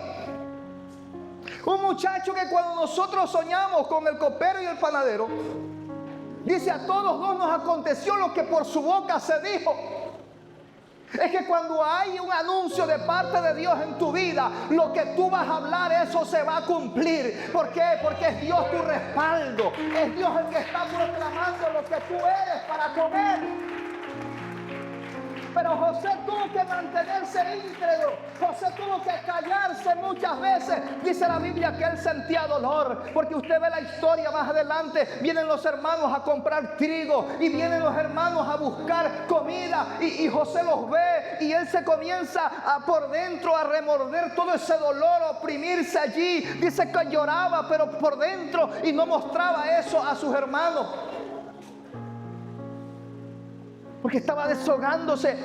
Un muchacho que cuando nosotros soñamos con el copero y el panadero, dice: a todos 2 nos aconteció lo que por su boca se dijo. Es que cuando hay un anuncio de parte de Dios en tu vida, lo que tú vas a hablar, eso se va a cumplir. ¿Por qué? Porque es Dios tu respaldo. Es Dios el que está proclamando lo que tú eres para comer. Pero José tuvo que mantenerse íntegro. José tuvo que callarse muchas veces. Dice la Biblia que él sentía dolor, porque usted ve la historia más adelante. Vienen los hermanos a comprar trigo y vienen los hermanos a buscar comida, y José los ve y él se comienza por dentro a remorder todo ese dolor, a oprimirse allí. Dice que lloraba, pero por dentro, y no mostraba eso a sus hermanos, porque estaba deshogándose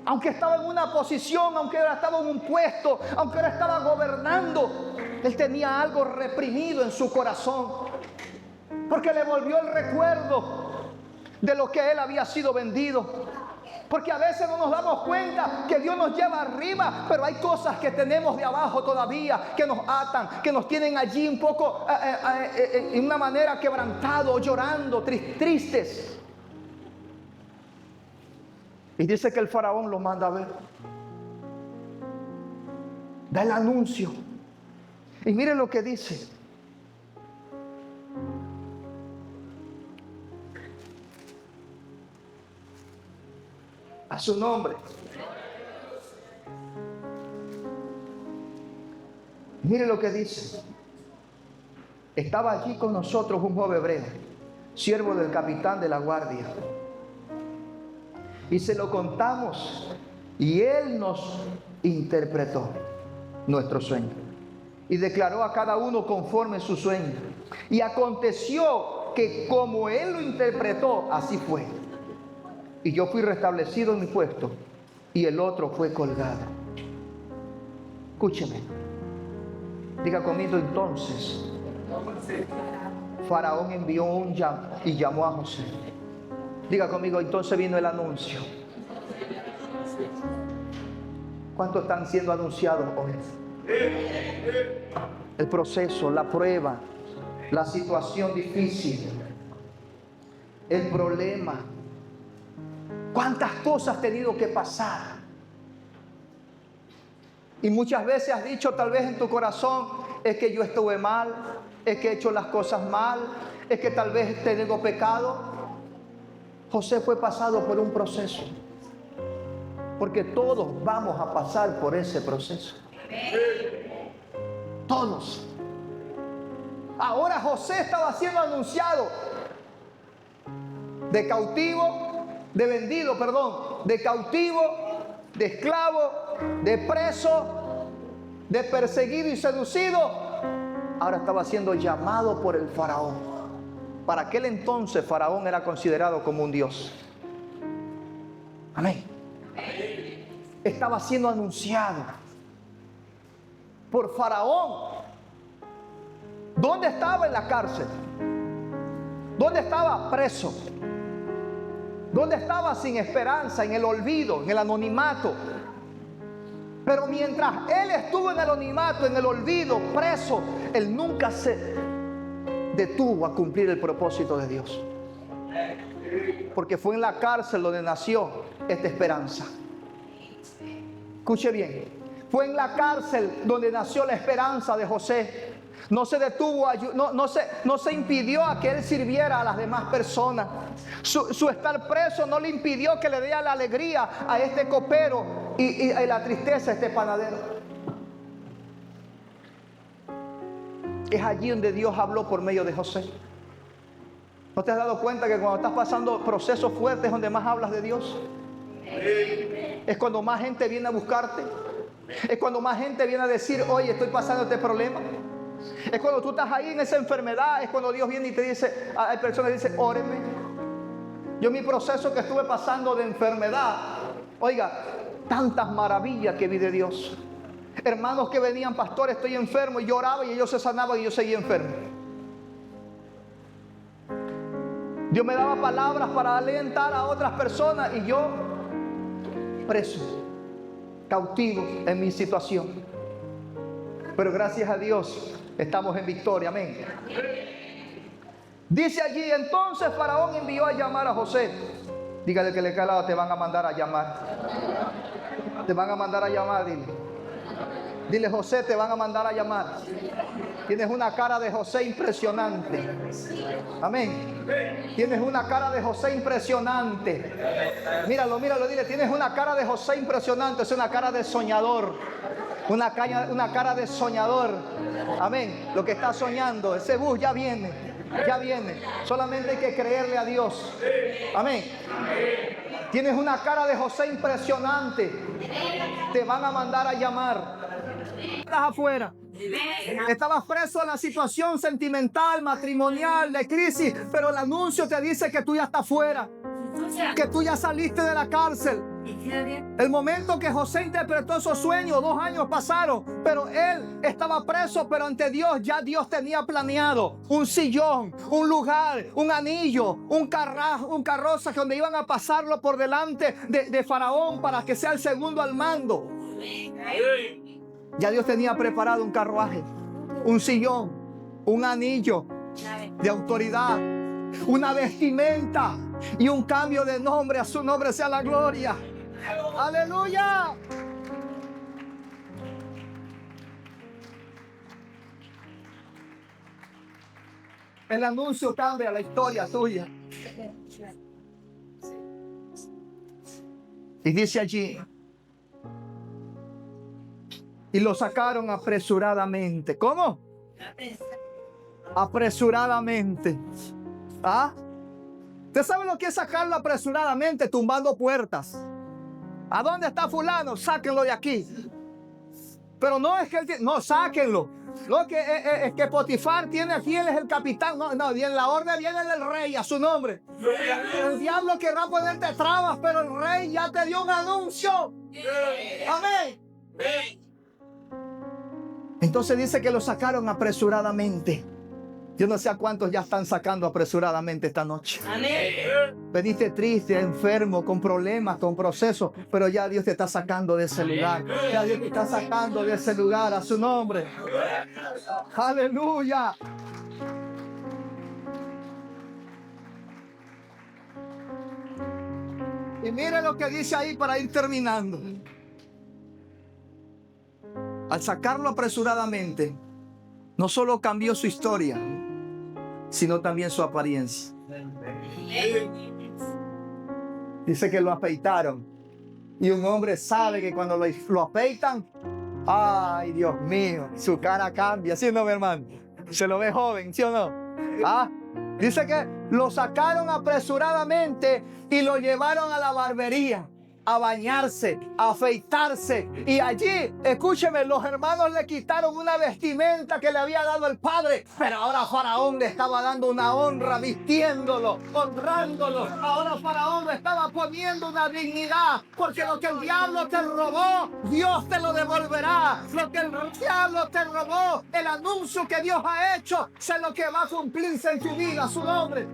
aunque estaba en una posición, aunque ahora estaba en un puesto, aunque ahora estaba gobernando, él tenía algo reprimido en su corazón, porque le volvió el recuerdo de lo que él había sido vendido. Porque a veces no nos damos cuenta que Dios nos lleva arriba, pero hay cosas que tenemos de abajo todavía, que nos atan, que nos tienen allí un poco en una manera quebrantados, llorando, tristes. Y dice que el faraón lo manda a ver. Da el anuncio. Y mire lo que dice. A su nombre. Mire lo que dice. Estaba allí con nosotros un joven hebreo, siervo del capitán de la guardia. Y se lo contamos y él nos interpretó nuestro sueño y declaró a cada uno conforme su sueño. Y aconteció que como él lo interpretó, así fue. Y yo fui restablecido en mi puesto y el otro fue colgado. Escúcheme. Diga conmigo entonces. Faraón envió y llamó a José. Diga conmigo, entonces vino el anuncio. ¿Cuántos están siendo anunciados hoy? El proceso, la prueba, la situación difícil, el problema. ¿Cuántas cosas has tenido que pasar? Y muchas veces has dicho tal vez en tu corazón, es que yo estuve mal, es que he hecho las cosas mal, es que tal vez tengo pecado. José fue pasado por un proceso, porque todos vamos a pasar por ese proceso. Todos. Ahora José estaba siendo anunciado de cautivo, de vendido, perdón, de cautivo, de esclavo, de preso, de perseguido y seducido. Ahora estaba siendo llamado por el faraón. Para aquel entonces Faraón era considerado como un dios. Amén. Estaba siendo anunciado por Faraón. ¿Dónde estaba? En la cárcel. ¿Dónde estaba? Preso. ¿Dónde estaba? Sin esperanza, en el olvido, en el anonimato. Pero mientras él estuvo en el anonimato, en el olvido, preso, él nunca se detuvo a cumplir el propósito de Dios. Porque fue en la cárcel donde nació esta esperanza. Escuche bien. Fue en la cárcel donde nació la esperanza de José. No se detuvo, no se impidió a que él sirviera a las demás personas. Su estar preso no le impidió que le diera la alegría a este copero y la tristeza a este panadero. Es allí donde Dios habló por medio de José. ¿No te has dado cuenta que cuando estás pasando procesos fuertes es donde más hablas de Dios? Es cuando más gente viene a buscarte. Es cuando más gente viene a decir, oye, estoy pasando este problema. Es cuando tú estás ahí en esa enfermedad. Es cuando Dios viene y te dice, hay personas que dicen, óreme. Yo mi proceso que estuve pasando de enfermedad, oiga, tantas maravillas que vi de Dios. Hermanos que venían, pastor, estoy enfermo, y lloraba y ellos se sanaban y yo seguía enfermo. Dios me daba palabras para alentar a otras personas y yo preso, cautivo en mi situación. Pero gracias a Dios estamos en victoria, amén. Dice allí, entonces Faraón envió a llamar a José. Dígale que le calado, te van a mandar a llamar. Te van a mandar a llamar, dile. Dile, José, te van a mandar a llamar. Tienes una cara de José impresionante. Amén. Tienes una cara de José impresionante. Míralo, dile, tienes una cara de José impresionante. Es una cara de soñador. Una cara de soñador. Amén. Lo que está soñando, ese bus ya viene. Ya viene. Solamente hay que creerle a Dios. Amén. Tienes una cara de José impresionante. Te van a mandar a llamar. Estás afuera. Estabas preso en la situación sentimental, matrimonial, de crisis, pero el anuncio te dice que tú ya estás fuera, que tú ya saliste de la cárcel, El momento que José interpretó esos sueños, 2 años pasaron, pero él estaba preso, pero ante Dios ya Dios tenía planeado un sillón, un lugar, un anillo, un carroza donde iban a pasarlo por delante de Faraón para que sea el segundo al mando. Ya Dios tenía preparado un carruaje, un sillón, un anillo de autoridad, una vestimenta y un cambio de nombre. A su nombre sea la gloria. Aleluya. El anuncio cambia la historia tuya. Y dice allí: y lo sacaron apresuradamente. ¿Cómo? Apresuradamente. ¿Ah? ¿Usted sabe lo que es sacarlo apresuradamente? Tumbando puertas. ¿A dónde está fulano? Sáquenlo de aquí. Pero no es que él no, sáquenlo. No es que Potifar tiene aquí, él es el capitán. No, bien, la orden viene del rey a su nombre. El diablo querrá ponerte trabas, pero el rey ya te dio un anuncio. Amén. Entonces dice que lo sacaron apresuradamente. Yo no sé a cuántos ya están sacando apresuradamente esta noche. Amén. Veniste triste, enfermo, con problemas, con procesos, pero ya Dios te está sacando de ese lugar. Ya Dios te está sacando de ese lugar a su nombre. Aleluya. Y mire lo que dice ahí para ir terminando. Al sacarlo apresuradamente, no solo cambió su historia, sino también su apariencia. Dice que lo afeitaron. Y un hombre sabe que cuando lo afeitan, ay, Dios mío, su cara cambia. ¿Sí o no, mi hermano? Se lo ve joven, ¿sí o no? ¿Ah? Dice que lo sacaron apresuradamente y lo llevaron a la barbería, a bañarse, a afeitarse. Y allí, escúcheme, los hermanos le quitaron una vestimenta que le había dado el padre. Pero ahora Faraón le estaba dando una honra, vistiéndolo, honrándolo. Ahora Faraón le estaba poniendo una dignidad. Porque lo que el diablo te robó, Dios te lo devolverá. Lo que el diablo te robó, el anuncio que Dios ha hecho, es lo que va a cumplirse en tu vida, su nombre.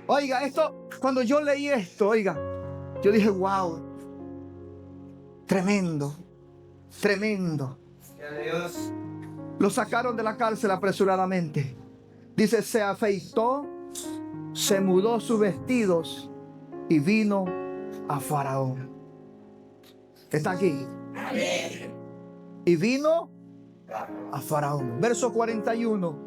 Oiga, esto, cuando yo leí esto, oiga, yo dije, wow, tremendo, tremendo. Lo sacaron de la cárcel apresuradamente. Dice, se afeitó, se mudó sus vestidos y vino a Faraón. Está aquí. Y vino a Faraón. Verso 41.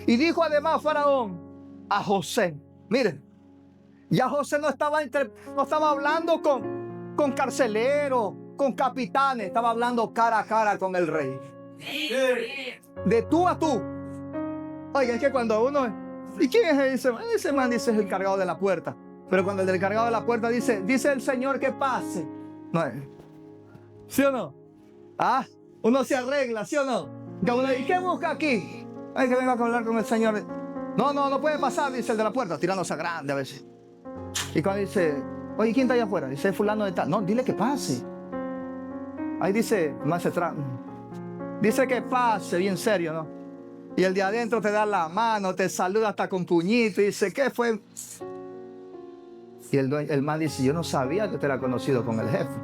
Y dijo además Faraón a José. Miren, ya José no estaba hablando con carceleros, con capitanes, estaba hablando cara a cara con el rey. De tú a tú. Oiga, es que cuando uno... ¿Y quién es ese man? Ese man dice es el cargado de la puerta. Pero cuando el del cargado de la puerta dice el Señor que pase. No, ¿sí o no? Ah, uno se arregla, ¿sí o no? ¿Y qué busca aquí? Ay, que venga a hablar con el Señor. No puede pasar, dice el de la puerta, tirándose a grande a veces. Y cuando dice, oye, ¿quién está allá afuera? Dice, fulano de tal. No, dile que pase. Ahí dice, más se dice que pase, bien serio, ¿no? Y el de adentro te da la mano, te saluda hasta con puñito y dice, ¿qué fue? Y el man dice, yo no sabía que usted era conocido con el jefe.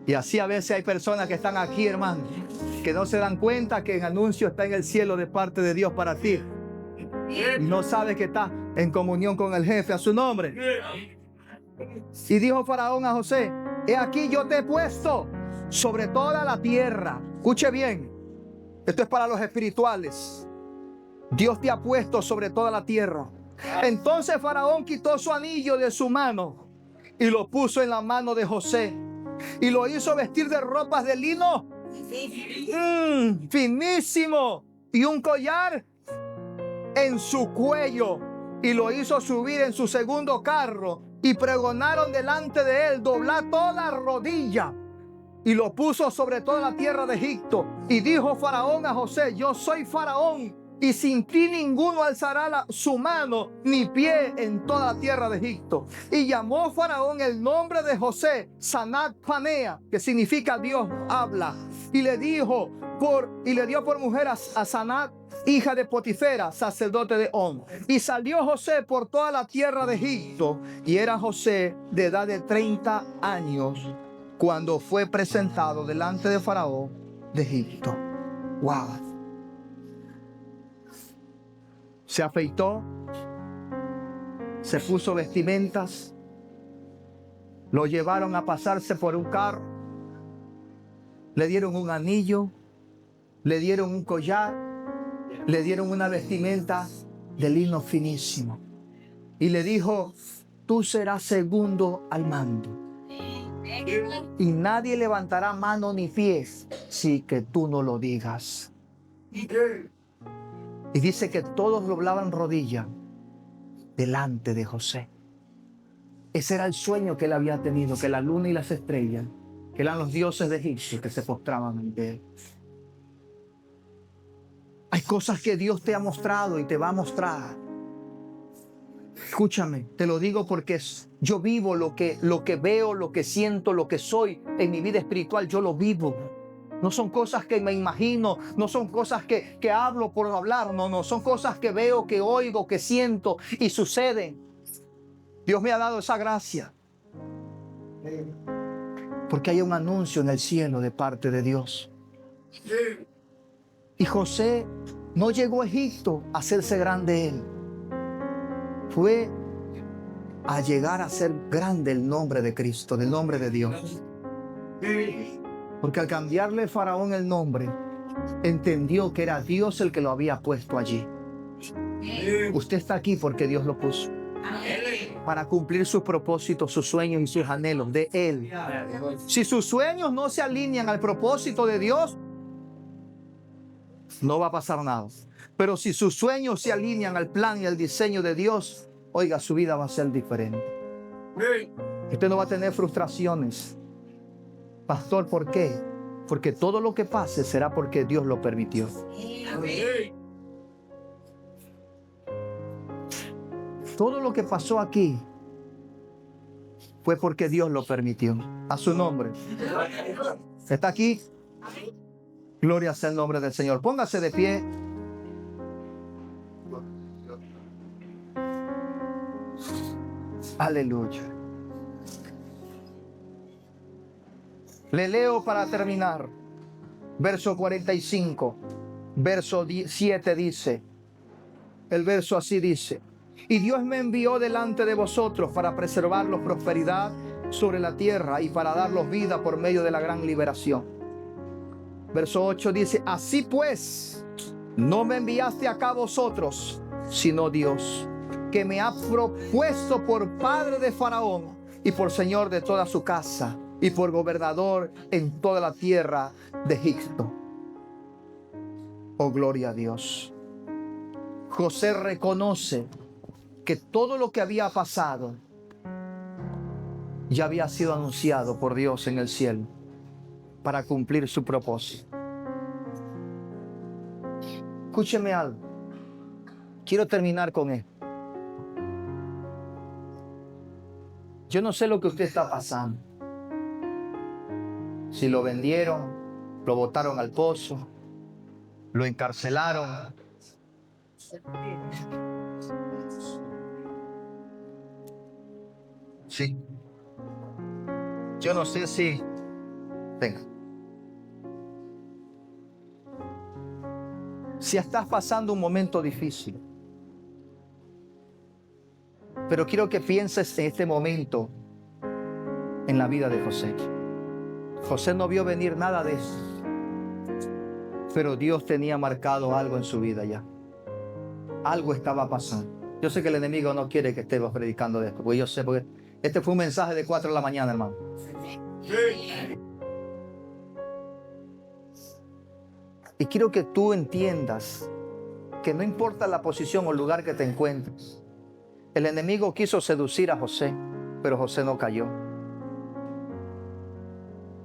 Y así a veces hay personas que están aquí, hermano, que no se dan cuenta que el anuncio está en el cielo de parte de Dios para ti. No sabe que está en comunión con el jefe a su nombre. Y dijo Faraón a José, he aquí yo te he puesto sobre toda la tierra. Escuche bien, esto es para los espirituales. Dios te ha puesto sobre toda la tierra. Entonces Faraón quitó su anillo de su mano y lo puso en la mano de José y lo hizo vestir de ropas de lino finísimo y un collar en su cuello, y lo hizo subir en su segundo carro y pregonaron delante de él, doblar toda rodilla, y lo puso sobre toda la tierra de Egipto. Y dijo Faraón a José, yo soy Faraón y sin ti ninguno alzará su mano ni pie en toda la tierra de Egipto. Y llamó Faraón el nombre de José Sanat Panea, que significa Dios habla, y le dio por mujer a Sanat, hija de Potifera, sacerdote de On. Y salió José por toda la tierra de Egipto, y era José de edad de 30 años cuando fue presentado delante de Faraón de Egipto. Wow. Se afeitó, se puso vestimentas, lo llevaron a pasarse por un carro, le dieron un anillo, le dieron un collar, le dieron una vestimenta de lino finísimo y le dijo: tú serás segundo al mando y nadie levantará mano ni pies si que tú no lo digas. Y dice que todos doblaban rodilla delante de José. Ese era el sueño que él había tenido, que la luna y las estrellas, que eran los dioses de Egipto, que se postraban ante él. Hay cosas que Dios te ha mostrado y te va a mostrar. Escúchame, te lo digo porque yo vivo lo que veo, lo que siento, lo que soy en mi vida espiritual, yo lo vivo. No son cosas que me imagino, no son cosas que hablo por hablar, no, son cosas que veo, que oigo, que siento y suceden. Dios me ha dado esa gracia. Porque hay un anuncio en el cielo de parte de Dios. Y José no llegó a Egipto a hacerse grande él. Fue a llegar a ser grande el nombre de Cristo, del nombre de Dios. Porque al cambiarle Faraón el nombre, entendió que era Dios el que lo había puesto allí. Usted está aquí porque Dios lo puso. Para cumplir sus propósitos, sus sueños y sus anhelos de Él. Si sus sueños no se alinean al propósito de Dios, no va a pasar nada. Pero si sus sueños se alinean al plan y al diseño de Dios, oiga, su vida va a ser diferente. Usted no va a tener frustraciones. Pastor, ¿por qué? Porque todo lo que pase será porque Dios lo permitió. Todo lo que pasó aquí fue porque Dios lo permitió. A su nombre. ¿Está aquí? Gloria sea el nombre del Señor. Póngase de pie. Aleluya. Le leo para terminar. Verso 45. Verso 7 dice. El verso así dice: y Dios me envió delante de vosotros para preservarlos prosperidad sobre la tierra y para darlos vida por medio de la gran liberación. Verso 8 dice: así pues, no me enviaste acá vosotros, sino Dios, que me ha propuesto por padre de Faraón y por señor de toda su casa y por gobernador en toda la tierra de Egipto. Oh, gloria a Dios. José reconoce que todo lo que había pasado ya había sido anunciado por Dios en el cielo para cumplir su propósito. Escúcheme algo. Quiero terminar con esto. Yo no sé lo que usted está pasando. Si lo vendieron, lo botaron al pozo, lo encarcelaron. Sí. Yo no sé si... Venga. Si estás pasando un momento difícil, pero quiero que pienses en este momento en la vida de José. José no vio venir nada de eso, pero Dios tenía marcado algo en su vida ya. Algo estaba pasando. Yo sé que el enemigo no quiere que estemos predicando de esto, porque yo sé, porque este fue un mensaje de 4 de la mañana, hermano. Y quiero que tú entiendas que no importa la posición o lugar que te encuentres, el enemigo quiso seducir a José, pero José no cayó.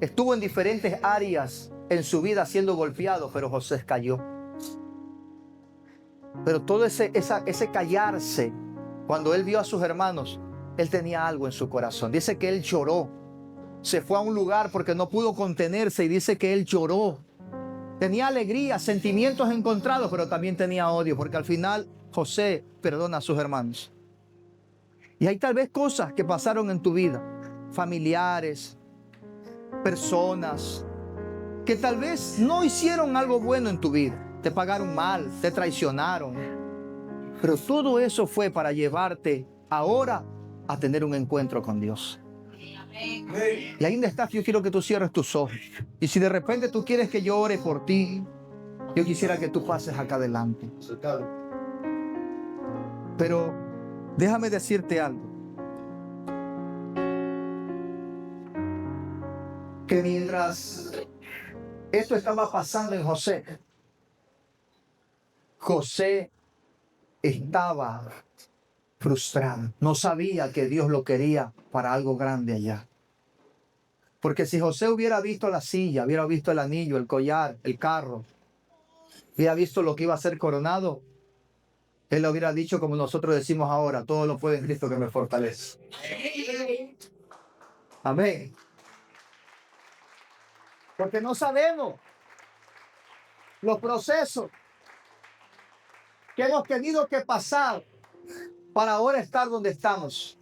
Estuvo en diferentes áreas en su vida siendo golpeado, pero José cayó. Pero todo ese callarse, cuando él vio a sus hermanos, él tenía algo en su corazón. Dice que él lloró. Se fue a un lugar porque no pudo contenerse y dice que él lloró. Tenía alegría, sentimientos encontrados, pero también tenía odio, porque al final José perdona a sus hermanos. Y hay tal vez cosas que pasaron en tu vida, familiares, personas, que tal vez no hicieron algo bueno en tu vida. Te pagaron mal, te traicionaron. Pero todo eso fue para llevarte ahora a tener un encuentro con Dios. Y ahí donde estás, yo quiero que tú cierres tus ojos. Y si de repente tú quieres que yo ore por ti, yo quisiera que tú pases acá adelante. Pero déjame decirte algo. Que mientras esto estaba pasando en José, José estaba frustrado. No sabía que Dios lo quería para algo grande allá. Porque si José hubiera visto la silla, hubiera visto el anillo, el collar, el carro, hubiera visto lo que iba a ser coronado, él lo hubiera dicho como nosotros decimos ahora: todo lo puede en Cristo que me fortalece. Amén. Porque no sabemos los procesos que hemos tenido que pasar para ahora estar donde estamos.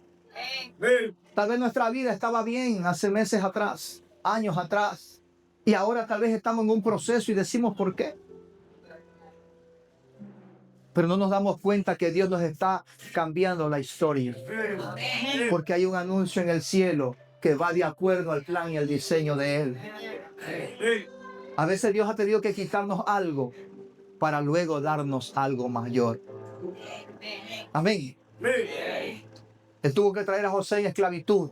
Tal vez nuestra vida estaba bien hace meses atrás, años atrás, y ahora tal vez estamos en un proceso y decimos ¿por qué? Pero no nos damos cuenta que Dios nos está cambiando la historia. Porque hay un anuncio en el cielo que va de acuerdo al plan y al diseño de Él. A veces Dios ha tenido que quitarnos algo para luego darnos algo mayor. Amén. Él tuvo que traer a José en esclavitud,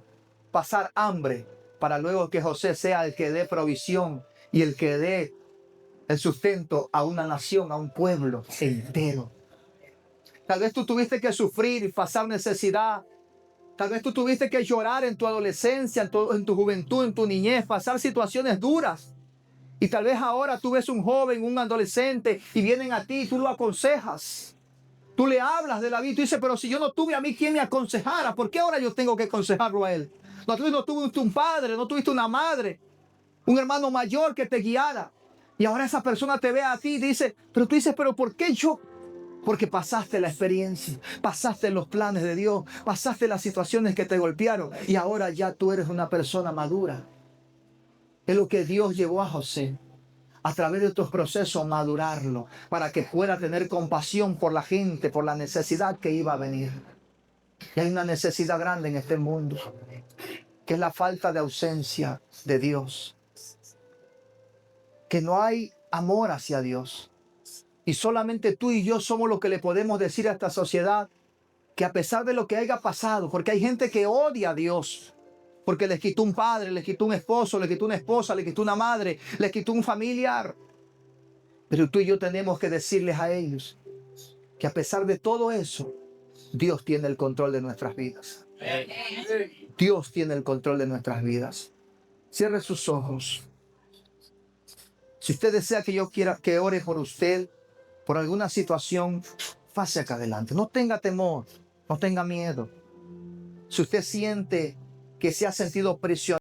pasar hambre, para luego que José sea el que dé provisión y el que dé el sustento a una nación, a un pueblo entero. Tal vez tú tuviste que sufrir y pasar necesidad. Tal vez tú tuviste que llorar en tu adolescencia, en tu juventud, en tu niñez, pasar situaciones duras. Y tal vez ahora tú ves un joven, un adolescente, y vienen a ti y tú lo aconsejas. Tú le hablas de la vida y tú dices, pero si yo no tuve a mí quien me aconsejara, ¿por qué ahora yo tengo que aconsejarlo a él? No tuviste un padre, no tuviste una madre, un hermano mayor que te guiara. Y ahora esa persona te ve a ti y dice, pero tú dices, pero ¿por qué yo? Porque pasaste la experiencia, pasaste los planes de Dios, pasaste las situaciones que te golpearon y ahora ya tú eres una persona madura. Es lo que Dios llevó a José. A través de estos procesos madurarlo para que pueda tener compasión por la gente, por la necesidad que iba a venir. Y hay una necesidad grande en este mundo, que es la falta de ausencia de Dios. Que no hay amor hacia Dios. Y solamente tú y yo somos los que le podemos decir a esta sociedad que a pesar de lo que haya pasado, porque hay gente que odia a Dios, porque les quitó un padre, les quitó un esposo, les quitó una esposa, les quitó una madre, les quitó un familiar. Pero tú y yo tenemos que decirles a ellos que a pesar de todo eso, Dios tiene el control de nuestras vidas. Dios tiene el control de nuestras vidas. Cierre sus ojos. Si usted desea que yo quiera que ore por usted, por alguna situación, pase acá adelante. No tenga temor, no tenga miedo. Si usted siente que se ha sentido presionado,